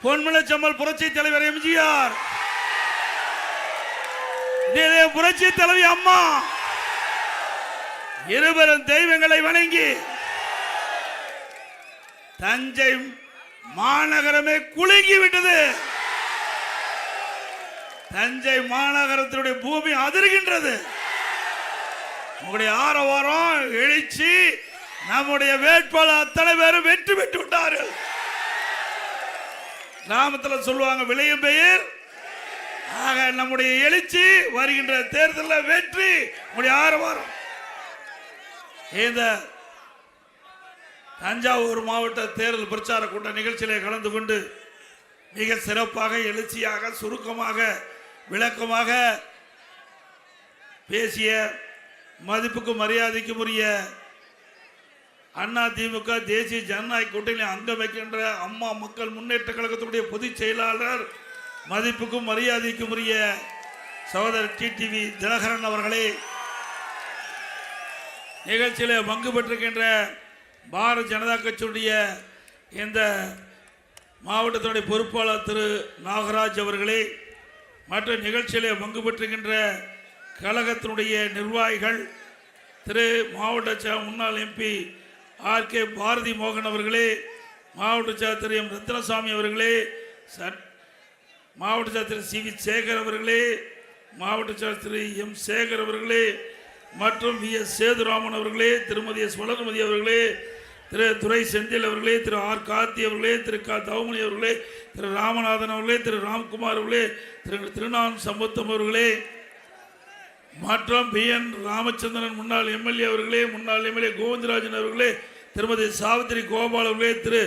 பொன்மனச்செம்மல் புரட்சி தலைவர் எம்ஜிஆர், புரட்சி தலைவி அம்மா இருவரும் தெய்வங்களை வணங்கி தஞ்சை மாநகரமே குலுங்கி விட்டது. தஞ்சை மாநகரத்தினுடைய பூமி அதிர்கின்றது. உங்களுடைய ஆரவாரம் எழுச்சி, நம்முடைய வேட்பாளர் அத்தனை பேரும் வெற்றி பெற்று விட்டார்கள். கிராமத்தில் சொல்லுவாங்க விளையும் பெயர். ஆக நம்முடைய எழுச்சி வருகின்ற தேர்தலில் வெற்றி. உங்களுடைய ஆரவாரம். இந்த தஞ்சாவூர் மாவட்ட தேர்தல் பிரச்சார கூட்ட நிகழ்ச்சியிலே கலந்து கொண்டு மிக சிறப்பாக, எழுச்சியாக, சுருக்கமாக, விளக்கமாக பேசிய மதிப்புக்கும் மரியாதைக்கும் உரிய அண்ணா திமுக தேசிய ஜனநாயக கூட்டணியில் அங்கம் வைக்கின்ற அம்மா மக்கள் முன்னேற்ற கழகத்தினுடைய பொதுச் செயலாளர், மதிப்புக்கும் மரியாதைக்கும் உரிய சகோதரர் டிடிவி தினகரன் அவர்களே, நிகழ்ச்சியில் பங்கு பெற்றிருக்கின்ற பாரதிய ஜனதா கட்சியுடைய இந்த மாவட்டத்தினுடைய பொறுப்பாளர் திரு நாகராஜ் அவர்களே, மற்ற நிகழ்ச்சியிலே பங்கு பெற்றுகின்ற கழகத்தினுடைய நிர்வாகிகள், திரு மாவட்ட முன்னாள் எம்பி ஆர்.கே. பாரதி மோகன் அவர்களே, மாவட்ட செயலர் திரு எம். ரத்னசாமி அவர்களே, மாவட்ட செயலர் திரு சி.வி. சேகர் அவர்களே, மாவட்ட செயலர் திரு எம். சேகர் அவர்களே, மற்றும் வி. எஸ். சேதுராமன் அவர்களே, திருமதி எஸ். வளர்மதி அவர்களே, திரு துரை செந்தில் அவர்களே, திரு ஆர். கார்த்தி அவர்களே, திரு க. தவமணி அவர்களே, திரு ராமநாதன் அவர்களே, திரு ராம்குமார் அவர்களே, திரு திருநான் சம்பத்தம் அவர்களே, மற்றும் பி. என். ராமச்சந்திரன் முன்னாள் எம்எல்ஏ அவர்களே, முன்னாள் எம்எல்ஏ கோவிந்தராஜன் அவர்களே, திருமதி சாவித்திரி கோபால் அவர்களே, திரு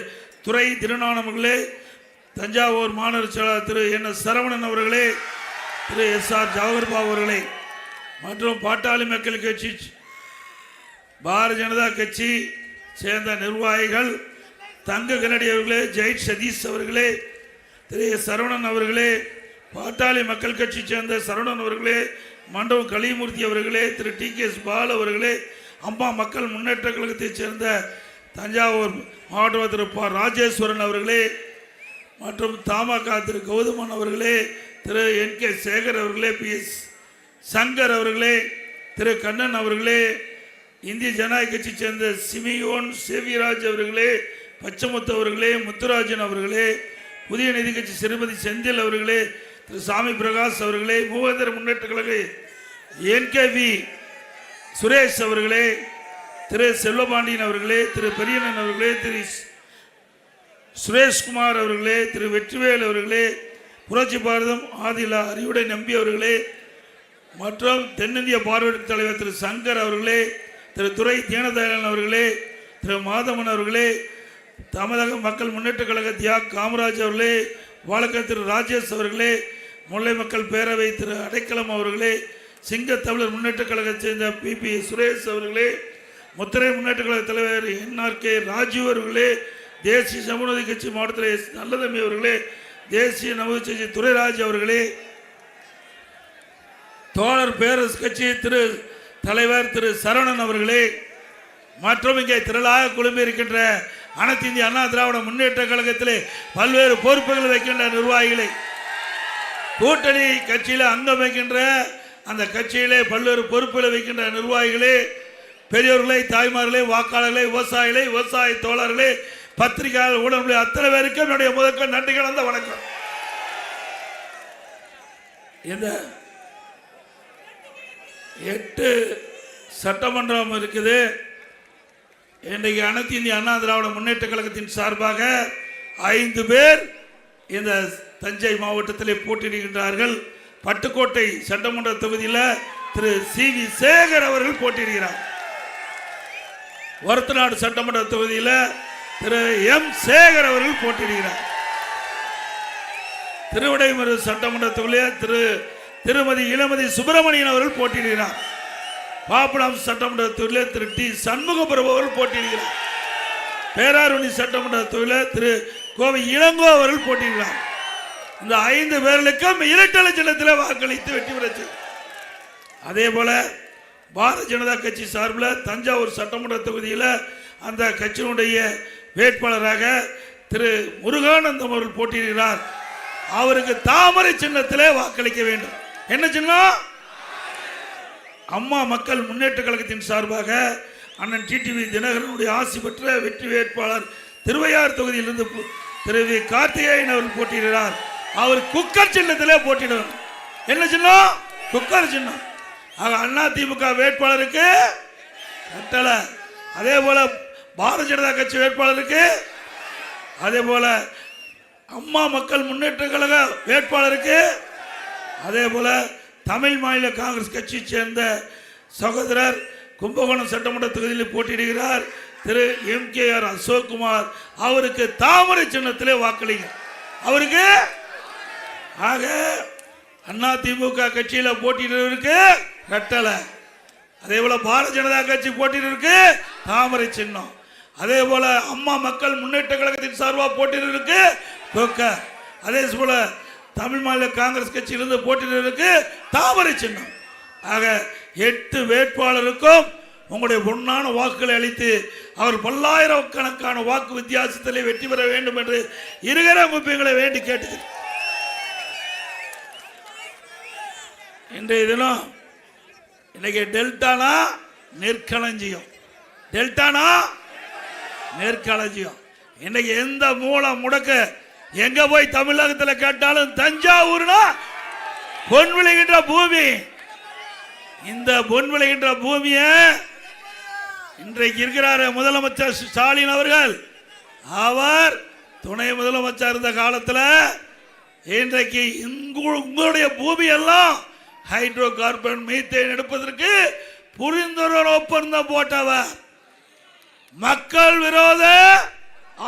துரை திருநான் அவர்களே, தஞ்சாவூர் மாநகர செயலாளர் திரு என். எஸ். சரவணன் அவர்களே, திரு எஸ். ஆர். ஜவஹர்பாபு அவர்களே, மற்றும் பாட்டாளி மக்கள் கட்சி, பாரதிய ஜனதா கட்சி சேர்ந்த நிர்வாகிகள், தங்க கனடி அவர்களே, ஜெய் சதீஷ் அவர்களே, திரு எஸ். சரவணன் அவர்களே, பாட்டாளி மக்கள் கட்சி சேர்ந்த சரவணன் அவர்களே, மண்டபம் கலிமூர்த்தி அவர்களே, திரு டி. கே. எஸ். பால் அவர்களே, அம்மா மக்கள் முன்னேற்ற கழகத்தைச் சேர்ந்த தஞ்சாவூர் மாவட்ட திரு ப. ராஜேஸ்வரன் அவர்களே, மற்றும் தமாக திரு கௌதமன் அவர்களே, திரு என். கே. சேகர் அவர்களே, பி. எஸ். சங்கர் அவர்களே, திரு கண்ணன் அவர்களே, இந்திய ஜனநாயக கட்சி சேர்ந்த சிமியோன் சேவிராஜ் அவர்களே, பச்சமுத்து அவர்களே, முத்துராஜன் அவர்களே, புதிய நீதி கட்சி திருமதி செந்தில் அவர்களே, திரு சாமி பிரகாஷ் அவர்களே, மூவேந்தர் முன்னேற்ற கழக என்.கே.வி. சுரேஷ் அவர்களே, திரு செல்வபாண்டியன் அவர்களே, திரு பெரியண்ணன் அவர்களே, திரு சுரேஷ்குமார் அவர்களே, திரு வெற்றிவேல் அவர்களே, புரட்சி பாரதம் ஆதிலா அறிவுடை நம்பி அவர்களே, மற்றும் தென்னிந்திய பார்வையாளர் தலைவர் திரு சங்கர் அவர்களே, திரு துரை தீனதயாளன் அவர்களே, திரு மாதவன் அவர்களே, தமிழக மக்கள் முன்னேற்ற கழக தியாக் காமராஜ் அவர்களே, வாழக்கர் திரு ராஜேஷ் அவர்களே, முல்லை மக்கள் பேரவை திரு அடைக்கலம் அவர்களே, சிங்க தமிழர் முன்னேற்ற கழகத்தை சேர்ந்த பி. சுரேஷ் அவர்களே, முத்திரை முன்னேற்ற கழக தலைவர் என்.ஆர்.கே. ராஜீவ் அவர்களே, தேசிய சமூக கட்சி மாவட்டத்தில் நல்லதம்பி அவர்களே, தேசிய நவ கட்சி துரைராஜ் அவர்களே, தோழர் பேரரசு கட்சி திரு தலைவர் திரு சரவணன் அவர்களே, மற்றும் இங்கே திரளாக குழும்பி இருக்கின்ற அனைத்து இந்திய அண்ணா திராவிட முன்னேற்ற கழகத்திலே பல்வேறு பொறுப்புகள் வைக்கின்ற நிர்வாகிகளை, கூட்டணி கட்சியில் அங்கம் வைக்கின்ற அந்த கட்சியிலே பல்வேறு பொறுப்புகளை வைக்கின்ற நிர்வாகிகளே, பெரியோர்களை, தாய்மார்களே, வாக்காளர்களே, விவசாயிகளே, விவசாய தோழர்களே, பத்திரிகையாளர், ஊடகங்களே, அத்தனை பேருக்கும் என்னுடைய முதற்க நன்றி கலந்த வணக்கம். இந்த 8 சட்டமன்றம் இருக்குது. இன்றைக்கு அனைத்து இந்திய அண்ணா திராவிட முன்னேற்ற கழகத்தின் சார்பாக 5 பேர் இந்த தஞ்சை மாவட்டத்தில் போட்டியிடுகின்றார்கள். பட்டுக்கோட்டை சட்டமன்ற தொகுதியில் திரு சி.வி. சேகர் அவர்கள் போட்டியிடுகிறார். ஒரத்தநாடு சட்டமன்ற தொகுதியில் திரு எம். சேகர் அவர்கள் போட்டியிடுகிறார். திருவிடைமரு சட்டமன்ற தொகுதியில் திருமதி இளமதி சுப்பிரமணியன் அவர்கள் போட்டியிடுகிறார். பாபநாசம் சட்டமன்ற தொகுதியில் திரு டி. சண்முகபிரபு அவர்கள் போட்டியிடுகிறார். பேராரணி சட்டமன்ற தொகுதியில் திரு கோவை இளங்கோ அவர்கள் போட்டியிடுகிறார். இந்த 5 பேர்களுக்கும் இரட்டை சின்னத்தில் வாக்களித்து வெற்றி பெற்று, அதே போல பாரதிய ஜனதா கட்சி சார்பில் தஞ்சாவூர் சட்டமன்ற தொகுதியில் அந்த கட்சியினுடைய வேட்பாளராக திரு முருகானந்தம் அவர்கள் போட்டியிடுகிறார். அவருக்கு தாமரை சின்னத்திலே வாக்களிக்க வேண்டும். என்ன சின்னம்? அம்மா மக்கள் முன்னேற்ற கழகத்தின் சார்பாக அண்ணன் டிடிவி தினகரனுடைய ஆசி பெற்ற வெற்றி வேட்பாளர் திருவையாறு தொகுதியிலிருந்து திரு வி கார்த்திகேயன் அவர்கள் போட்டியிடுகிறார். அவர் குக்கர் சின்னத்திலே போட்டியிடுவார். என்ன சின்னம்? குக்கர் சின்னம். ஆக அண்ணா திமுக வேட்பாளருக்கு கட்டளை. அதே போல பாரதிய ஜனதா கட்சி வேட்பாளருக்கு, அதே போல அம்மா மக்கள் முன்னேற்ற கழக வேட்பாளருக்கு, அதே போல தமிழ் மாநில காங்கிரஸ் கட்சியை சேர்ந்த சகோதரர் கும்பகோணம் சட்டமன்ற தொகுதியில் போட்டியிடுகிறார் திரு MKR அசோக்குமார். அவருக்கு தாமரை சின்னத்திலே வாக்களிங்க. அவருக்கு ஆக அண்ணா திமுக கட்சியில் போட்டியிடுவதற்கு கட்டளை. அதே போல பாரதிய ஜனதா கட்சி போட்டியிடுவதற்கு தாமரை சின்னம். அதே போல அம்மா மக்கள் முன்னேற்ற கழகத்தின் சார்பாக போட்டியிடுவதற்கு குக்கர். அதே போல தமிழ் மாநில காங்கிரஸ் கட்சியிலிருந்து போட்டியிடுவதற்கு தாமரை சின்னம். ஆக 8 வேட்பாளருக்கும் உங்களுடைய பொன்னான வாக்குகளை அளித்து அவர் பல்லாயிரக்கணக்கான வாக்கு வித்தியாசத்திலே வெற்றி பெற வேண்டும் என்று இருகர அமைப்புகளை வேண்டி கேட்டுக்கிறேன். இன்றைய தினம் இன்னைக்கு டெல்டானா நெற்களஞ்சியம், டெல்டானா நெற்களஞ்சியம். இன்னைக்கு எந்த மூல முடக்க எங்க போய் தமிழகத்தில் கேட்டாலும் தஞ்சாவூர்னா பொன் விளைகின்ற பூமி. இந்த பொன் விளைகின்ற பூமிய இன்றைக்கு இருக்கிறார் முதலமைச்சர் ஸ்டாலின் அவர்கள். அவர் துணை முதலமைச்சர் இருந்த காலத்தில் இன்றைக்கு உங்களுடைய பூமி எல்லாம் ஹைட்ரோ கார்பன் மீத்தேன் எடுப்பதற்கு புரிந்துணர்வு ஒப்பந்தம் போட்டவர். மக்கள் விரோத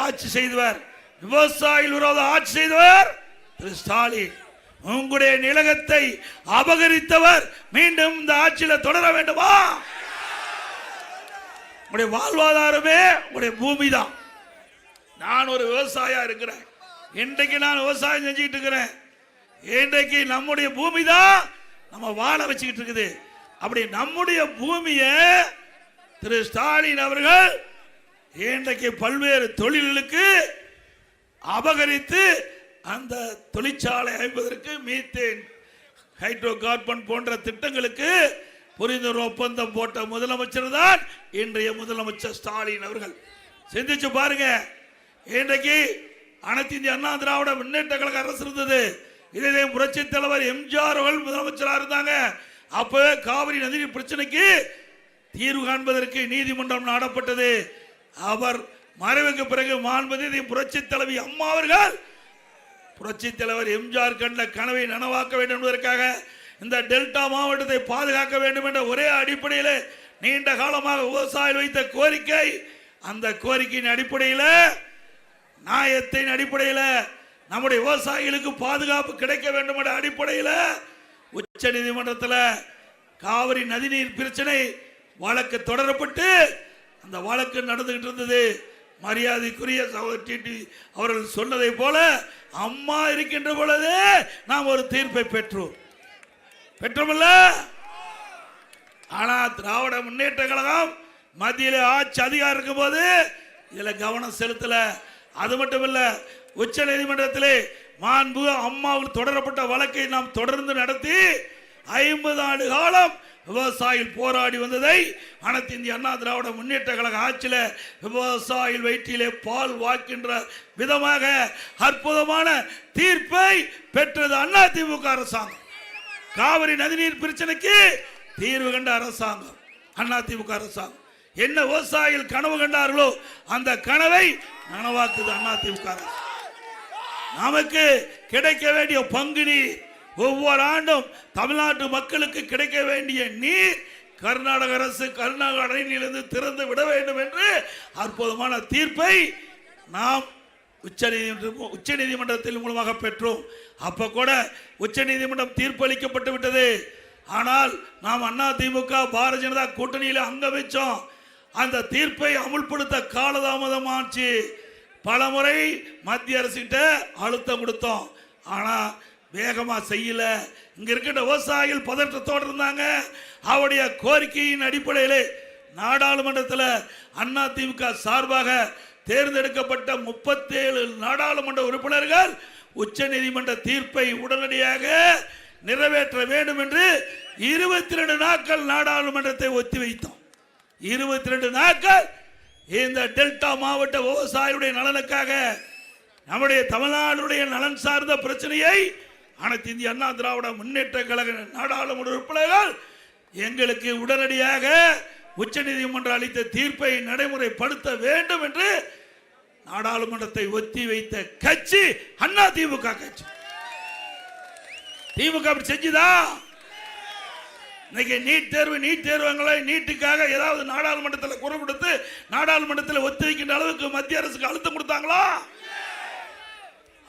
ஆட்சி செய்தவர், விவசாயிகள் விரோத ஆட்சி செய்தவர் திரு ஸ்டாலின். உங்களுடைய நிலகத்தை அபகரித்தவர் மீண்டும் இந்த ஆட்சியில் தொடர வேண்டுமா? உங்களுடைய வாழ்வாதாரமே உங்களுடைய பூமி தான். நான் ஒரு விவசாயியா இருக்கிறேன். இன்றைக்கு நான் விவசாயம் செஞ்சுக்கிட்டு இருக்கிறேன். இன்றைக்கு நம்முடைய பூமி தான் நம்ம வாழ வச்சுக்கிட்டு இருக்குது. அப்படி நம்முடைய பூமியை திரு ஸ்டாலின் அவர்கள் இன்றைக்கு பல்வேறு தொழில்களுக்கு அபகரித்து அந்த தொழிற்சாலை அமைப்பதற்கு மீத்தேன், ஹைட்ரோ கார்பன் போன்ற திட்டங்களுக்கு புரிந்துணர்வு ஒப்பந்தம் போட்ட முதலமைச்சர் தான் இன்றைய முதலமைச்சர் ஸ்டாலின் அவர்கள். சிந்திச்சு பாருங்க. இன்றைக்கு அனைத்து இந்திய அண்ணா திராவிட முன்னேற்ற கழக அரசு இருந்தது. இதே புரட்சி தலைவர் எம்ஜிஆர் அவர்கள் முதலமைச்சராக இருந்தாங்க. அப்பவே காவிரி நதிநீர் பிரச்சனைக்கு தீர்வு காண்பதற்கு நீதிமன்றம் நாடப்பட்டது. அவர் மறைவுக்கு பிறகு மாண்புமிகு புரட்சி தலைவி அம்மா அவர்கள் புரட்சி தலைவர் எம்ஜிஆர் கண்ட கனவை நனவாக்க வேண்டும் என்பதற்காக இந்த டெல்டா மாவட்டத்தை பாதுகாக்க வேண்டும் என்ற ஒரே அடிப்படையில் நீண்ட காலமாக விவசாயிகள் வைத்த கோரிக்கை, அந்த கோரிக்கையின் அடிப்படையில் நியாயத்தின் அடிப்படையில் நம்முடைய விவசாயிகளுக்கு பாதுகாப்பு கிடைக்க வேண்டும் என்ற அடிப்படையில் உச்ச நீதிமன்றத்தில் காவிரி நதிநீர் பிரச்சனை வழக்கு தொடரப்பட்டு அந்த வழக்கு நடந்துகிட்டு இருந்தது. மரியாதைக்குரிய சகோதரர் டிடி அவர்கள் சொன்னதை போல அம்மா இருக்கின்ற பொழுது நாம் ஒரு தீர்ப்பை பெற்றோமல்ல. ஆனா திராவிட முன்னேற்ற கழகம் மத்தியில் ஆட்சி அதிகாரம் இருக்கும் போது இதுல கவனம் செலுத்தல. அது மட்டும் இல்ல, உச்ச நீதிமன்றத்திலே மாண்பு அம்மாவில் தொடரப்பட்ட வழக்கை நாம் தொடர்ந்து நடத்தி 50 ஆண்டு காலம் விவசாயிகள் போராடி வந்ததை அனைத்து இந்திய அண்ணா திராவிட முன்னேற்ற கழக ஆட்சியில் விவசாயிகள் வயிற்றிலே பால் வாக்கின்ற விதமாக அற்புதமான தீர்ப்பை பெற்றது அண்ணா திமுக அரசாங்கம். காவிரி நதிநீர் பிரச்சனைக்கு தீர்வு கண்ட அரசாங்கம் அண்ணா திமுக அரசாங்கம். என்ன விவசாயிகள் கனவு கண்டார்களோ அந்த கனவை நனவாக்குது அண்ணா திமுக அரசு. நமக்கு கிடைக்க வேண்டிய பங்கு நீர், ஒவ்வொரு ஆண்டும் தமிழ்நாட்டு மக்களுக்கு கிடைக்க வேண்டிய நீர் கர்நாடக அரசு கர்நாடக அணையிலிருந்து திறந்து விட வேண்டும் என்று அற்புதமான தீர்ப்பை நாம் உச்ச நீதிமன்றத்தில் மூலமாக பெற்றோம். அப்ப கூட உச்ச நீதிமன்றம் தீர்ப்பு அளிக்கப்பட்டு விட்டது. ஆனால் நாம் அண்ணா திமுக பாரதிய ஜனதா கூட்டணியில் அங்கம் வச்சோம். அந்த தீர்ப்பை அமுல்படுத்த காலதாமதமாச்சு. பல முறை மத்திய அரசிட்ட அழுத்தம் கொடுத்தோம். ஆனா வேகமா செய்யல. இங்க இருக்கின்ற விவசாயிகள் பதற்றத்தோடு இருந்தாங்க. அவருடைய கோரிக்கையின் அடிப்படையில் நாடாளுமன்றத்தில் அண்ணா திமுக சார்பாக தேர்ந்தெடுக்கப்பட்ட 37 நாடாளுமன்ற உறுப்பினர்கள் உச்ச நீதிமன்ற தீர்ப்பை உடனடியாக நிறைவேற்ற வேண்டும் என்று 22 நாட்கள் நாடாளுமன்றத்தை ஒத்திவைத்தோம். 22 நாட்கள் இந்த டெல்டா மாவட்ட விவசாயிகளுடைய நலனுக்காக, நம்முடைய தமிழ்நாடுடைய நலன் சார்ந்த பிரச்சனையை அனைத்து இந்திய அண்ணா திராவிட முன்னேற்ற கழக நாடாளுமன்ற உறுப்பினர்கள் எங்களுக்கு உடனடியாக உச்ச நீதிமன்றம் அளித்த தீர்ப்பை நடைமுறைப்படுத்த வேண்டும் என்று நாடாளுமன்றத்தை ஒத்தி வைத்த கட்சி அண்ணா திமுக கட்சி. திமுக அப்படி செஞ்சுதா? இன்னைக்கு நீட் தேர்வுங்களை நீட்டுக்காக ஏதாவது நாடாளுமன்றத்தில் குரல் கொடுத்து நாடாளுமன்றத்தில் ஒத்தி வைக்கின்ற அளவுக்கு மத்திய அரசுக்கு அழுத்தம் கொடுத்தாங்களா?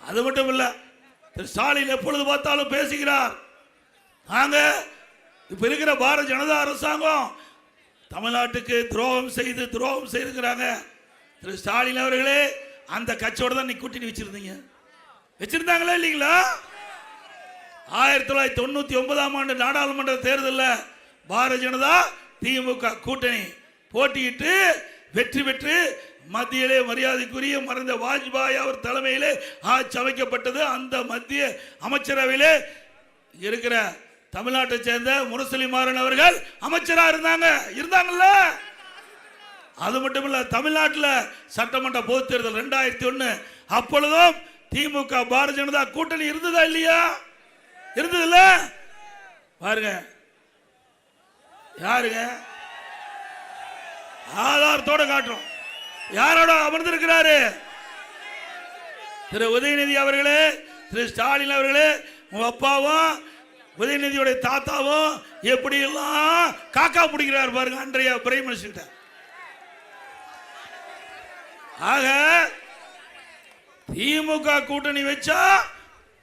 அது மட்டும் இல்ல, திரு ஸ்டாலின் எப்பொழுது பார்த்தாலும் பேசுகிறார், நாங்க இப்ப இருக்கிற பாரதிய ஜனதா அரசாங்கம் தமிழ்நாட்டுக்கு துரோகம் செய்திருக்கிறாங்க. திரு ஸ்டாலின் அவர்களே, அந்த கட்சியோட தான் நீ கூட்டணி வச்சிருந்தாங்களா இல்லீங்களா? 1999ஆம் ஆண்டு நாடாளுமன்ற தேர்தலில் பாரதிய ஜனதா திமுக கூட்டணி போட்டியிட்டு வெற்றி பெற்று மத்தியிலே மரியாதைக்குரிய மறைந்த வாஜ்பாய் அவர் தலைமையிலே ஆட்சி அமைக்கப்பட்டது. அந்த மத்திய அமைச்சரவையிலே இருக்கிற தமிழ்நாட்டை சேர்ந்த முரசொலி மாறன் அவர்கள் அமைச்சரா இருந்தாங்கல்ல. அது மட்டும் இல்ல, தமிழ்நாட்டில் சட்டமன்ற பொதுத் தேர்தல் 2001 அப்பொழுதும் திமுக பாரதிய ஜனதா கூட்டணி இருந்ததா இல்லையா? இருந்ததுல்ல. பாருங்க, யாருங்க ஆதாரத்தோட காட்டுறோம், யாரோட அமர்ந்திருக்கிறாரு? திரு உதயநிதி அவர்களே, திரு ஸ்டாலின் அவர்களே, உங்க அப்பாவும் உதயநிதியோட தாத்தாவும் எப்படி எல்லாம் காக்கா பிடிக்கிறார் பாருங்க அன்றைய பிரைம் மினிஸ்டர். ஆக திமுக கூட்டணி வச்சா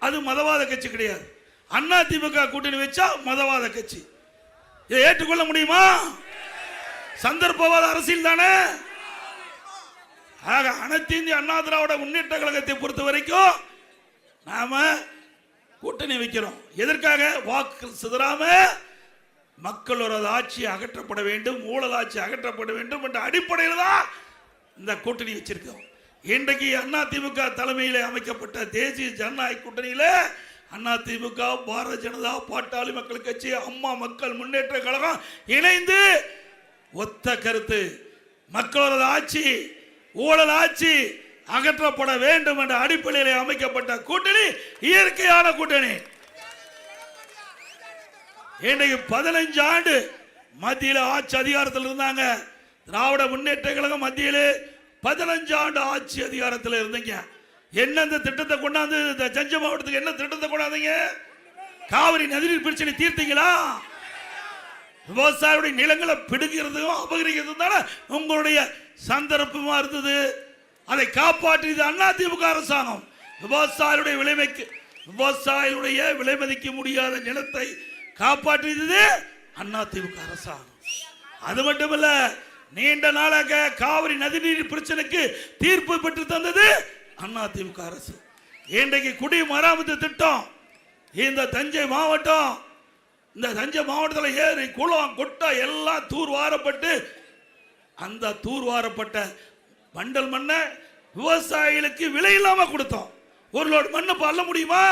அது மதவாத கட்சி கிடையாது, அண்ணா திமுக கூட்டணி வச்சா மதவாத கட்சி. இதை ஏற்றுக்கொள்ள முடியுமா? சந்தர்ப்பவாத அரசியல் தானே. ஆக அனைத்து இந்திய அண்ணா திராவிட முன்னேற்ற கழகத்தை பொறுத்த வரைக்கும் நாம கூட்டணி வைக்கிறோம். எதற்காக? வாக்கு சிதறாம மக்களோட ஆட்சி அகற்றப்பட வேண்டும், ஊழல் ஆட்சி அகற்றப்பட வேண்டும் என்ற அடிப்படையில் தான் இந்த கூட்டணி வச்சிருக்கோம். இன்றைக்கு அண்ணா திமுக தலைமையில் அமைக்கப்பட்ட தேசிய ஜனநாயக கூட்டணியில அண்ணா திமுக, பாரதிய ஜனதா, பாட்டாளி மக்கள் கட்சி, அம்மா மக்கள் முன்னேற்ற கழகம் இணைந்து ஒத்த கருத்து, மக்களோட ஆட்சி ஊழல் ஆட்சி அகற்றப்பட வேண்டும் என்ற அடிப்படையில் அமைக்கப்பட்ட கூட்டணி இயற்கையான கூட்டணி. இன்றைக்கு 15 ஆண்டு மத்தியில் ஆட்சி அதிகாரத்தில் இருந்தாங்க. திராவிட முன்னேற்ற கழகம் மத்தியில் 15 ஆண்டு ஆட்சி அதிகாரத்தில் இருந்தீங்க. என்ன இந்த திட்டத்தை கொண்டாந்து தஞ்சை மாவட்டத்துக்கு என்ன திட்டத்தை கொண்டாந்தீங்க? காவிரி நதிநீர் பிரச்சனை தீர்த்தீங்களா? விவசாயிகளுடைய நிலங்களை பிடுங்கிறதுக்கும் அபகரிக்கிறதும் தானே உங்களுடைய சந்தர்ப்பமா இருந்தது. அதை காப்பாற்றியது அண்ணா திமுக அரசாங்கம். விவசாயிகளுடைய விலை மதிக்க முடியாத நிலத்தை காப்பாற்றியது அண்ணா திமுக அரசாங்கம். அது மட்டுமல்ல, நீண்ட நாளாக காவிரி நதிநீர் பிரச்சனைக்கு தீர்ப்பு பெற்று தந்தது அண்ணா திமுக அரசு. இன்றைக்கு குடிமராமத்து திட்டம் இந்த தஞ்சை மாவட்டத்தில் ஏரி குளம் குட்டை எல்லாம் தூர்வாரப்பட்டு அந்த தூர்வாரப்பட்ட மண்டல் மண்ணை விவசாயிகளுக்கு விலை இல்லாம கொடுத்தோம். ஒரு லோடு மண்ணு அள்ள முடியுமா?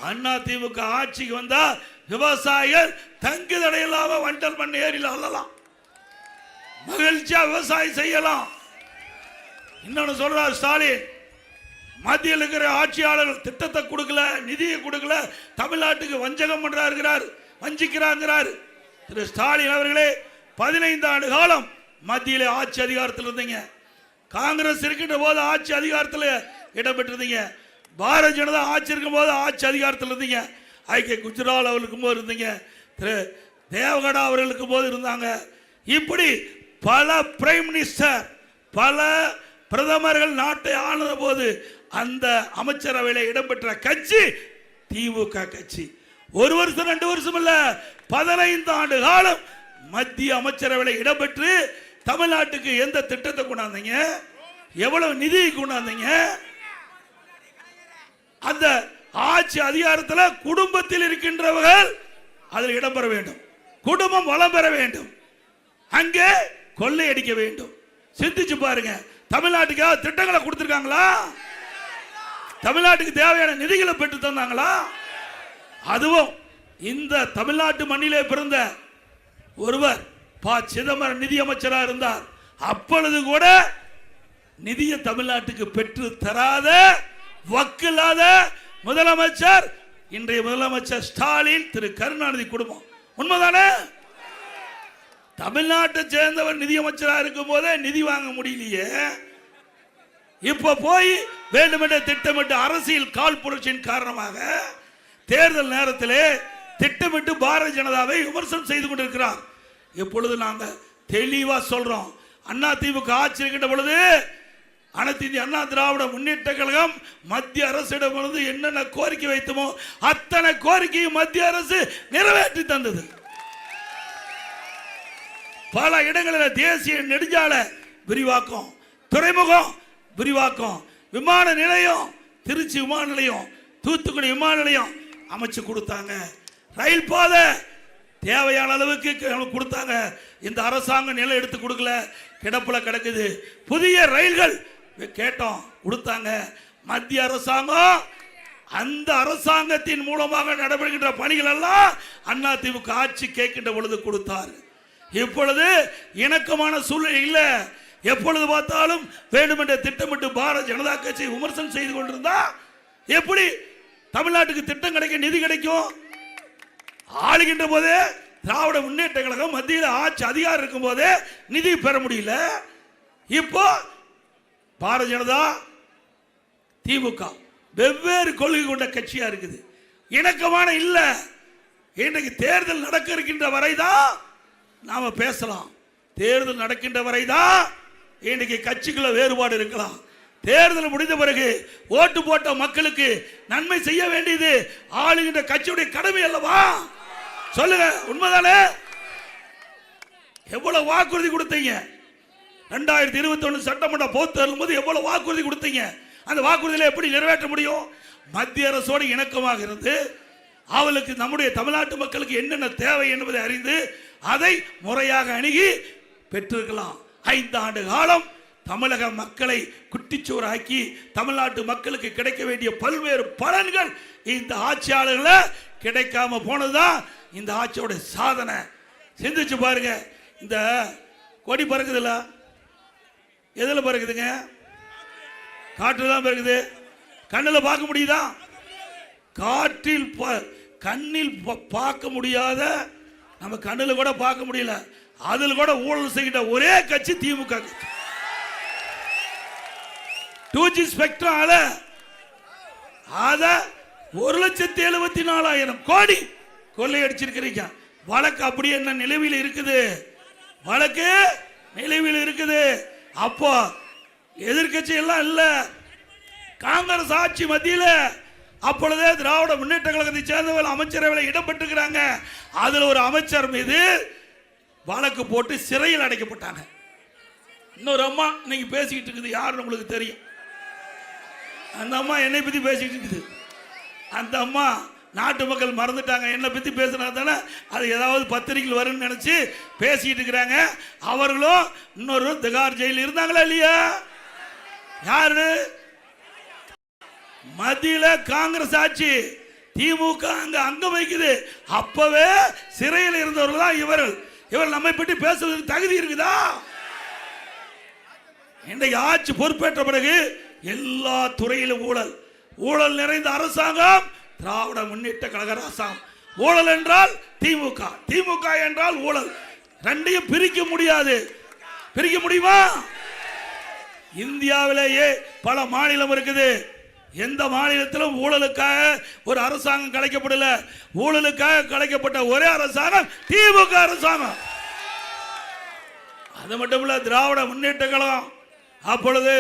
அண்ணா திமுக ஆட்சிக்கு வந்தா விவசாயிகள் தங்கு தடையில்லாம வண்டல் மண் ஏரியில் அள்ளலாம், மகிழ்ச்சியா விவசாயம் செய்யலாம். இன்னொன்னு சொல்றார் ஸ்டாலின், மத்தியில் இருக்கிற ஆட்சியாளர்கள் திட்டத்தை கொடுக்கல, நிதியை கொடுக்கல, தமிழ்நாட்டுக்கு வஞ்சகம் வஞ்சிக்கிறார். திரு ஸ்டாலின் அவர்களே, 15 ஆண்டு காலம் மத்தியில் ஆட்சி அதிகாரத்தில் இருந்தீங்க. காங்கிரஸ் இருக்கின்ற போது ஆட்சி அதிகாரத்தில் இடம்பெற்றிருந்தீங்க. பாரதிய ஜனதா ஆட்சி இருக்கும் போது ஆட்சி அதிகாரத்தில் இருந்தீங்க. ஐக்கிய குஜரால் அவர்களுக்கும் போது இருந்தீங்க, திரு தேவகடா அவர்களுக்கும் போது இருந்தாங்க. இப்படி பல பிரைம் மினிஸ்டர், பல பிரதமர்கள் நாட்டை ஆளுத போது அந்த அமைச்சரவையில் இடம்பெற்ற கட்சி திமுக கட்சி. 1 வருஷம் 2 வருஷம் இல்ல, 15 ஆண்டு காலம் மத்திய அமைச்சரவையில் இடம்பெற்று தமிழ்நாட்டுக்கு எந்த திட்டத்தை கொண்டாந்தீங்க? எவ்வளவு நிதி கொண்டாந்தீங்க? அந்த ஆட்சி அதிகாரத்தில் குடும்பத்தில் இருக்கின்றவர்கள் அதில் இடம்பெற வேண்டும், குடும்பம் வளம் பெற வேண்டும், அங்கே கொள்ளையடிக்க வேண்டும். சிந்திச்சு பாருங்க, தமிழ்நாட்டுக்காக திட்டங்களை கொடுத்திருக்காங்களா? தமிழ்நாட்டுக்கு தேவையான நிதிகளை பெற்று தந்தாங்களா? அதுவும் இந்த தமிழ்நாட்டு மண்ணிலே பிறந்த ஒருவர் ப. சிதம்பரம் நிதியமைச்சராக இருந்தார். அப்பொழுது கூட நிதியை தமிழ்நாட்டுக்கு பெற்று தராத வக்கில்லாத முதலமைச்சர் இன்றைய முதலமைச்சர் ஸ்டாலின், திரு கருணாநிதி குடும்பம். உண்மைதானே? தமிழ்நாட்டை சேர்ந்தவர் நிதியமைச்சராக இருக்கும் போதே நிதி வாங்க முடியலையே. இப்ப போய் வேண்டுமென்ற திட்டமிட்டு அரசியல் கால் புரட்சியின் காரணமாக தேர்தல் நேரத்திலே திட்டமிட்டு பாரதிய ஜனதாவை விமர்சனம் செய்து கொண்டிருக்கிறார். எப்பொழுது நாங்கள் தெளிவா சொல்றோம், அண்ணா திமுக ஆட்சி இருக்கின்ற பொழுது அனைத்து இந்திய அண்ணா திராவிட முன்னேற்ற கழகம் மத்திய அரசிடமிருந்து என்னென்ன கோரிக்கை வைத்தமோ அத்தனை கோரிக்கையும் மத்திய அரசு நிறைவேற்றி தந்தது. பல இடங்களில் தேசிய நெடுஞ்சாலை விரிவாக்கம், துறைமுகம் விரிவாக்கம், விமான நிலையம், திருச்சி விமான நிலையம், தூத்துக்குடி விமான நிலையம் அமைச்சு கொடுத்தாங்க. ரயில் பாதை தேவையான அளவுக்கு கொடுத்தாங்க. இந்த அரசாங்கம் நிலம் எடுத்து கொடுக்கல, கிடப்புல கிடக்குது. புதிய ரயில்கள் கேட்டோம், கொடுத்தாங்க. மத்திய அரசாங்கம் அந்த அரசாங்கத்தின் மூலமாக நடைபெறுகின்ற பணிகள் எல்லாம் அண்ணா திமுக ஆட்சி கேட்கின்ற பொழுது கொடுத்தார். இப்பொழுது இணக்கமான சூழ்நிலை இல்ல. எப்பொழுது பார்த்தாலும் வேண்டுமென்ற திட்டமிட்டு பாரதிய ஜனதா கட்சி விமர்சனம் செய்து கொண்டிருந்தா எப்படி தமிழ்நாட்டுக்கு திட்டம் கிடைக்கும், நிதி கிடைக்கும்? ஆளுகின்ற போதே திராவிட முன்னேற்ற கழகம் மத்தியில் ஆட்சி அதிகாரம் இருக்கும் போதே நிதி பெற முடியல. இப்போ பாரதிய ஜனதா திமுக வெவ்வேறு கொள்கை கொண்ட கட்சியா இருக்குது, இணக்கமான இல்ல. இன்றைக்கு தேர்தல் நடக்க இருக்கின்ற வரைதான் நாம பேசலாம். தேர்தல் நடக்கின்ற வரைதான் இன்றைக்கு கட்சிக்குள்ள வேறுபாடு இருக்கலாம். தேர்தல் முடிந்த பிறகு ஓட்டு போட்ட மக்களுக்கு நன்மை செய்ய வேண்டியது ஆளுகின்ற கட்சியுடைய கடமை அல்லவா? சொல்லுங்க, உண்மைதானே? எவ்வளவு வாக்குறுதி கொடுத்தீங்க? 2021 சட்டமன்ற பொதுத் தேர்தல் போது எவ்வளவு வாக்குறுதி கொடுத்தீங்க? அந்த வாக்குறுதிகளை எப்படி நிறைவேற்ற முடியும்? மத்திய அரசோடு இணக்கமாக இருந்து அவளுக்கு நம்முடைய தமிழ்நாட்டு மக்களுக்கு என்னென்ன தேவை என்பதை அறிந்து அதை முறையாக அணுகி பெற்றிருக்கலாம். 5 ஆண்டு காலம் தமிழக மக்களை குட்டிச்சோறாக்கி தமிழ்நாட்டு மக்களுக்கு கிடைக்க வேண்டிய பல்வேறு பலன்கள் இந்த ஆட்சியாளர்களை கிடைக்காம போனதுதான் இந்த ஆட்சியோட சாதனை. சிந்திச்சு பாருங்க. இந்த கொடி பறக்குதுல்ல, எதுல பறக்குதுங்க? காற்றுல தான் பறக்குது. கண்ணில் பார்க்க முடியுதா? காற்றில் கண்ணில் பார்க்க முடியாத, நம்ம கண்ணில் கூட பார்க்க முடியல, அதில் கூட ஊழல் செய்கின்ற ஒரே கட்சி திமுக. 2G ஸ்பெக்ட்ரம் அத 1,74,000 கோடி கொள்ளையடிச்சிருக்கிறீங்க. வழக்கு அப்படி என்ன நிலவில் இருக்குது? வழக்கு நிலவில் இருக்குது. அப்போ எதிர்கட்சி எல்லாம் இல்ல, காங்கிரஸ் ஆட்சி மத்தியில் அப்பொழுதே திராவிட முன்னேற்ற கழகத்தை சேர்ந்தவர்கள் அமைச்சரவையில் இடம்பெற்றிருக்கிறாங்க. அதில் ஒரு அமைச்சர் மீது வழக்கு போட்டு சிறையில் அடைக்கப்பட்டாங்க. இன்னொரு அம்மா இன்னைக்கு பேசிக்கிட்டு இருக்குது, யாருன்னு உங்களுக்கு தெரியும். அந்த அம்மா என்னை பற்றி பேசிக்கிட்டு இருக்குது. அந்த அம்மா நாட்டு மக்கள் மறந்துட்டாங்க, என்னை பற்றி பேசினா தானே அது ஏதாவது பத்திரிகையில் வரும்னு நினச்சி பேசிக்கிட்டு இருக்கிறாங்க. அவர்களும் இன்னொரு திகார் ஜெயிலில் இருந்தாங்களா இல்லையா? யாரு? மத்தியில காங்கிரஸ் ஆட்சி, திமுக அங்க அங்கம் வைக்குது. அப்பவே சிறையில் இருந்தவர்கள் தான் இவர்கள். இவர்கள் நம்மை பற்றி பேசுவதற்கு தகுதி இருக்குதா? இன்றைக்கு ஆட்சி பொறுப்பேற்ற பிறகு எல்லா துறையிலும் ஊழல், ஊழல் நிறைந்த அரசாங்கம் திராவிட முன்னேற்ற கழக அரசாங்கம். ஊழல் என்றால் திமுக, திமுக என்றால் ஊழல். ரெண்டையும் பிரிக்க முடியாது. பிரிக்க முடியுமா? இந்தியாவிலேயே பல மாநிலம் இருக்குது. எந்த மாநிலத்திலும் ஊழலுக்காக ஒரு அரசாங்கம் கலைக்கப்படல. ஊழலுக்காக கலைக்கப்பட்ட ஒரே அரசாங்கம் திமுக அரசாங்கம். அது மட்டுமல்ல, திராவிட முன்னேற்ற கழகம் அப்பொழுது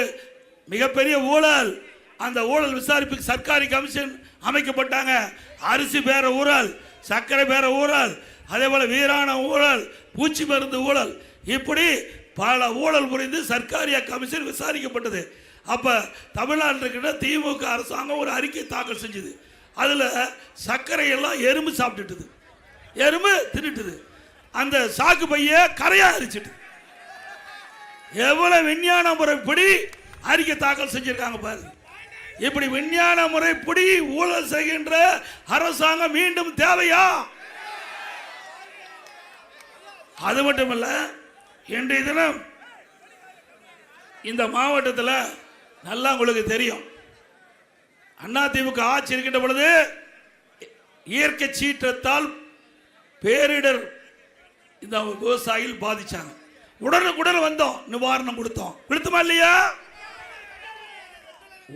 மிகப்பெரிய ஊழல். அந்த ஊழல் விசாரிப்புக்கு சர்க்காரி கமிஷன் அமைக்கப்பட்டாங்க. அரிசி பேர ஊழல், சர்க்கரை பேர ஊழல், அதே போல வீராண ஊழல், பூச்சி மருந்து ஊழல், இப்படி பல ஊழல் புரிந்து சர்க்காரி கமிஷன் விசாரிக்கப்பட்டது. அப்ப தமிழ்நாட்டில் இருக்கிற திமுக அரசாங்கம் ஒரு அறிக்கை தாக்கல் செஞ்சது. அதுல சர்க்கரை எல்லாம் எறும்பு சாப்பிட்டுட்டுது, எறும்பு தின்னுட்டுது, அந்த சாக்கு பைய கரையா அரிச்சிட்டு. எவ்வளவு விஞ்ஞான முறைப்படி அறிக்கை தாக்கல் செஞ்சிருக்காங்க பாருங்க. இப்படி விஞ்ஞான முறைப்படி ஊழல் செய்கின்ற அரசாங்கம் மீண்டும் தேவையா? அது மட்டுமல்ல, இன்றைய தினம் இந்த மாவட்டத்தில் நல்லா உங்களுக்கு தெரியும், அதிமுக ஆட்சி இருக்கின்ற பொழுது இயற்கை சீற்றத்தால் பேரிடர் இந்த விவசாயிகள் பாதிச்சாங்க. உடனுக்குடன் வந்தோம், நிவாரணம் கொடுத்தோமா இல்லையா?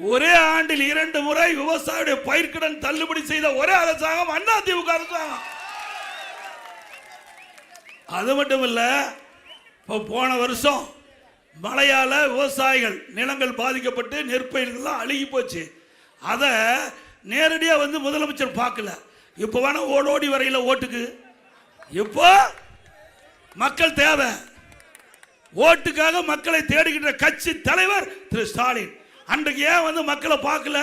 ஒரே ஆண்டில் 2 முறை விவசாயியுடைய பயிர்க்கடன் தள்ளுபடி செய்த ஒரே அரசாங்கம் அதிமுக அரசாங்கம். அது மட்டும் இல்ல, போன வருஷம் மழையால விவசாயிகள் நிலங்கள் பாதிக்கப்பட்டு நெற்பயிர்கள்லாம் அழுகி போச்சு. அதை நேரடியாக வந்து முதலமைச்சர் பார்க்கல. இப்போ வேணா ஓடோடி வரையில ஓட்டுக்கு. இப்போ மக்கள் தேவை, ஓட்டுக்காக மக்களை தேடுகின்ற கட்சி தலைவர் திரு ஸ்டாலின். அன்றைக்கு ஏன் வந்து மக்களை பார்க்கல?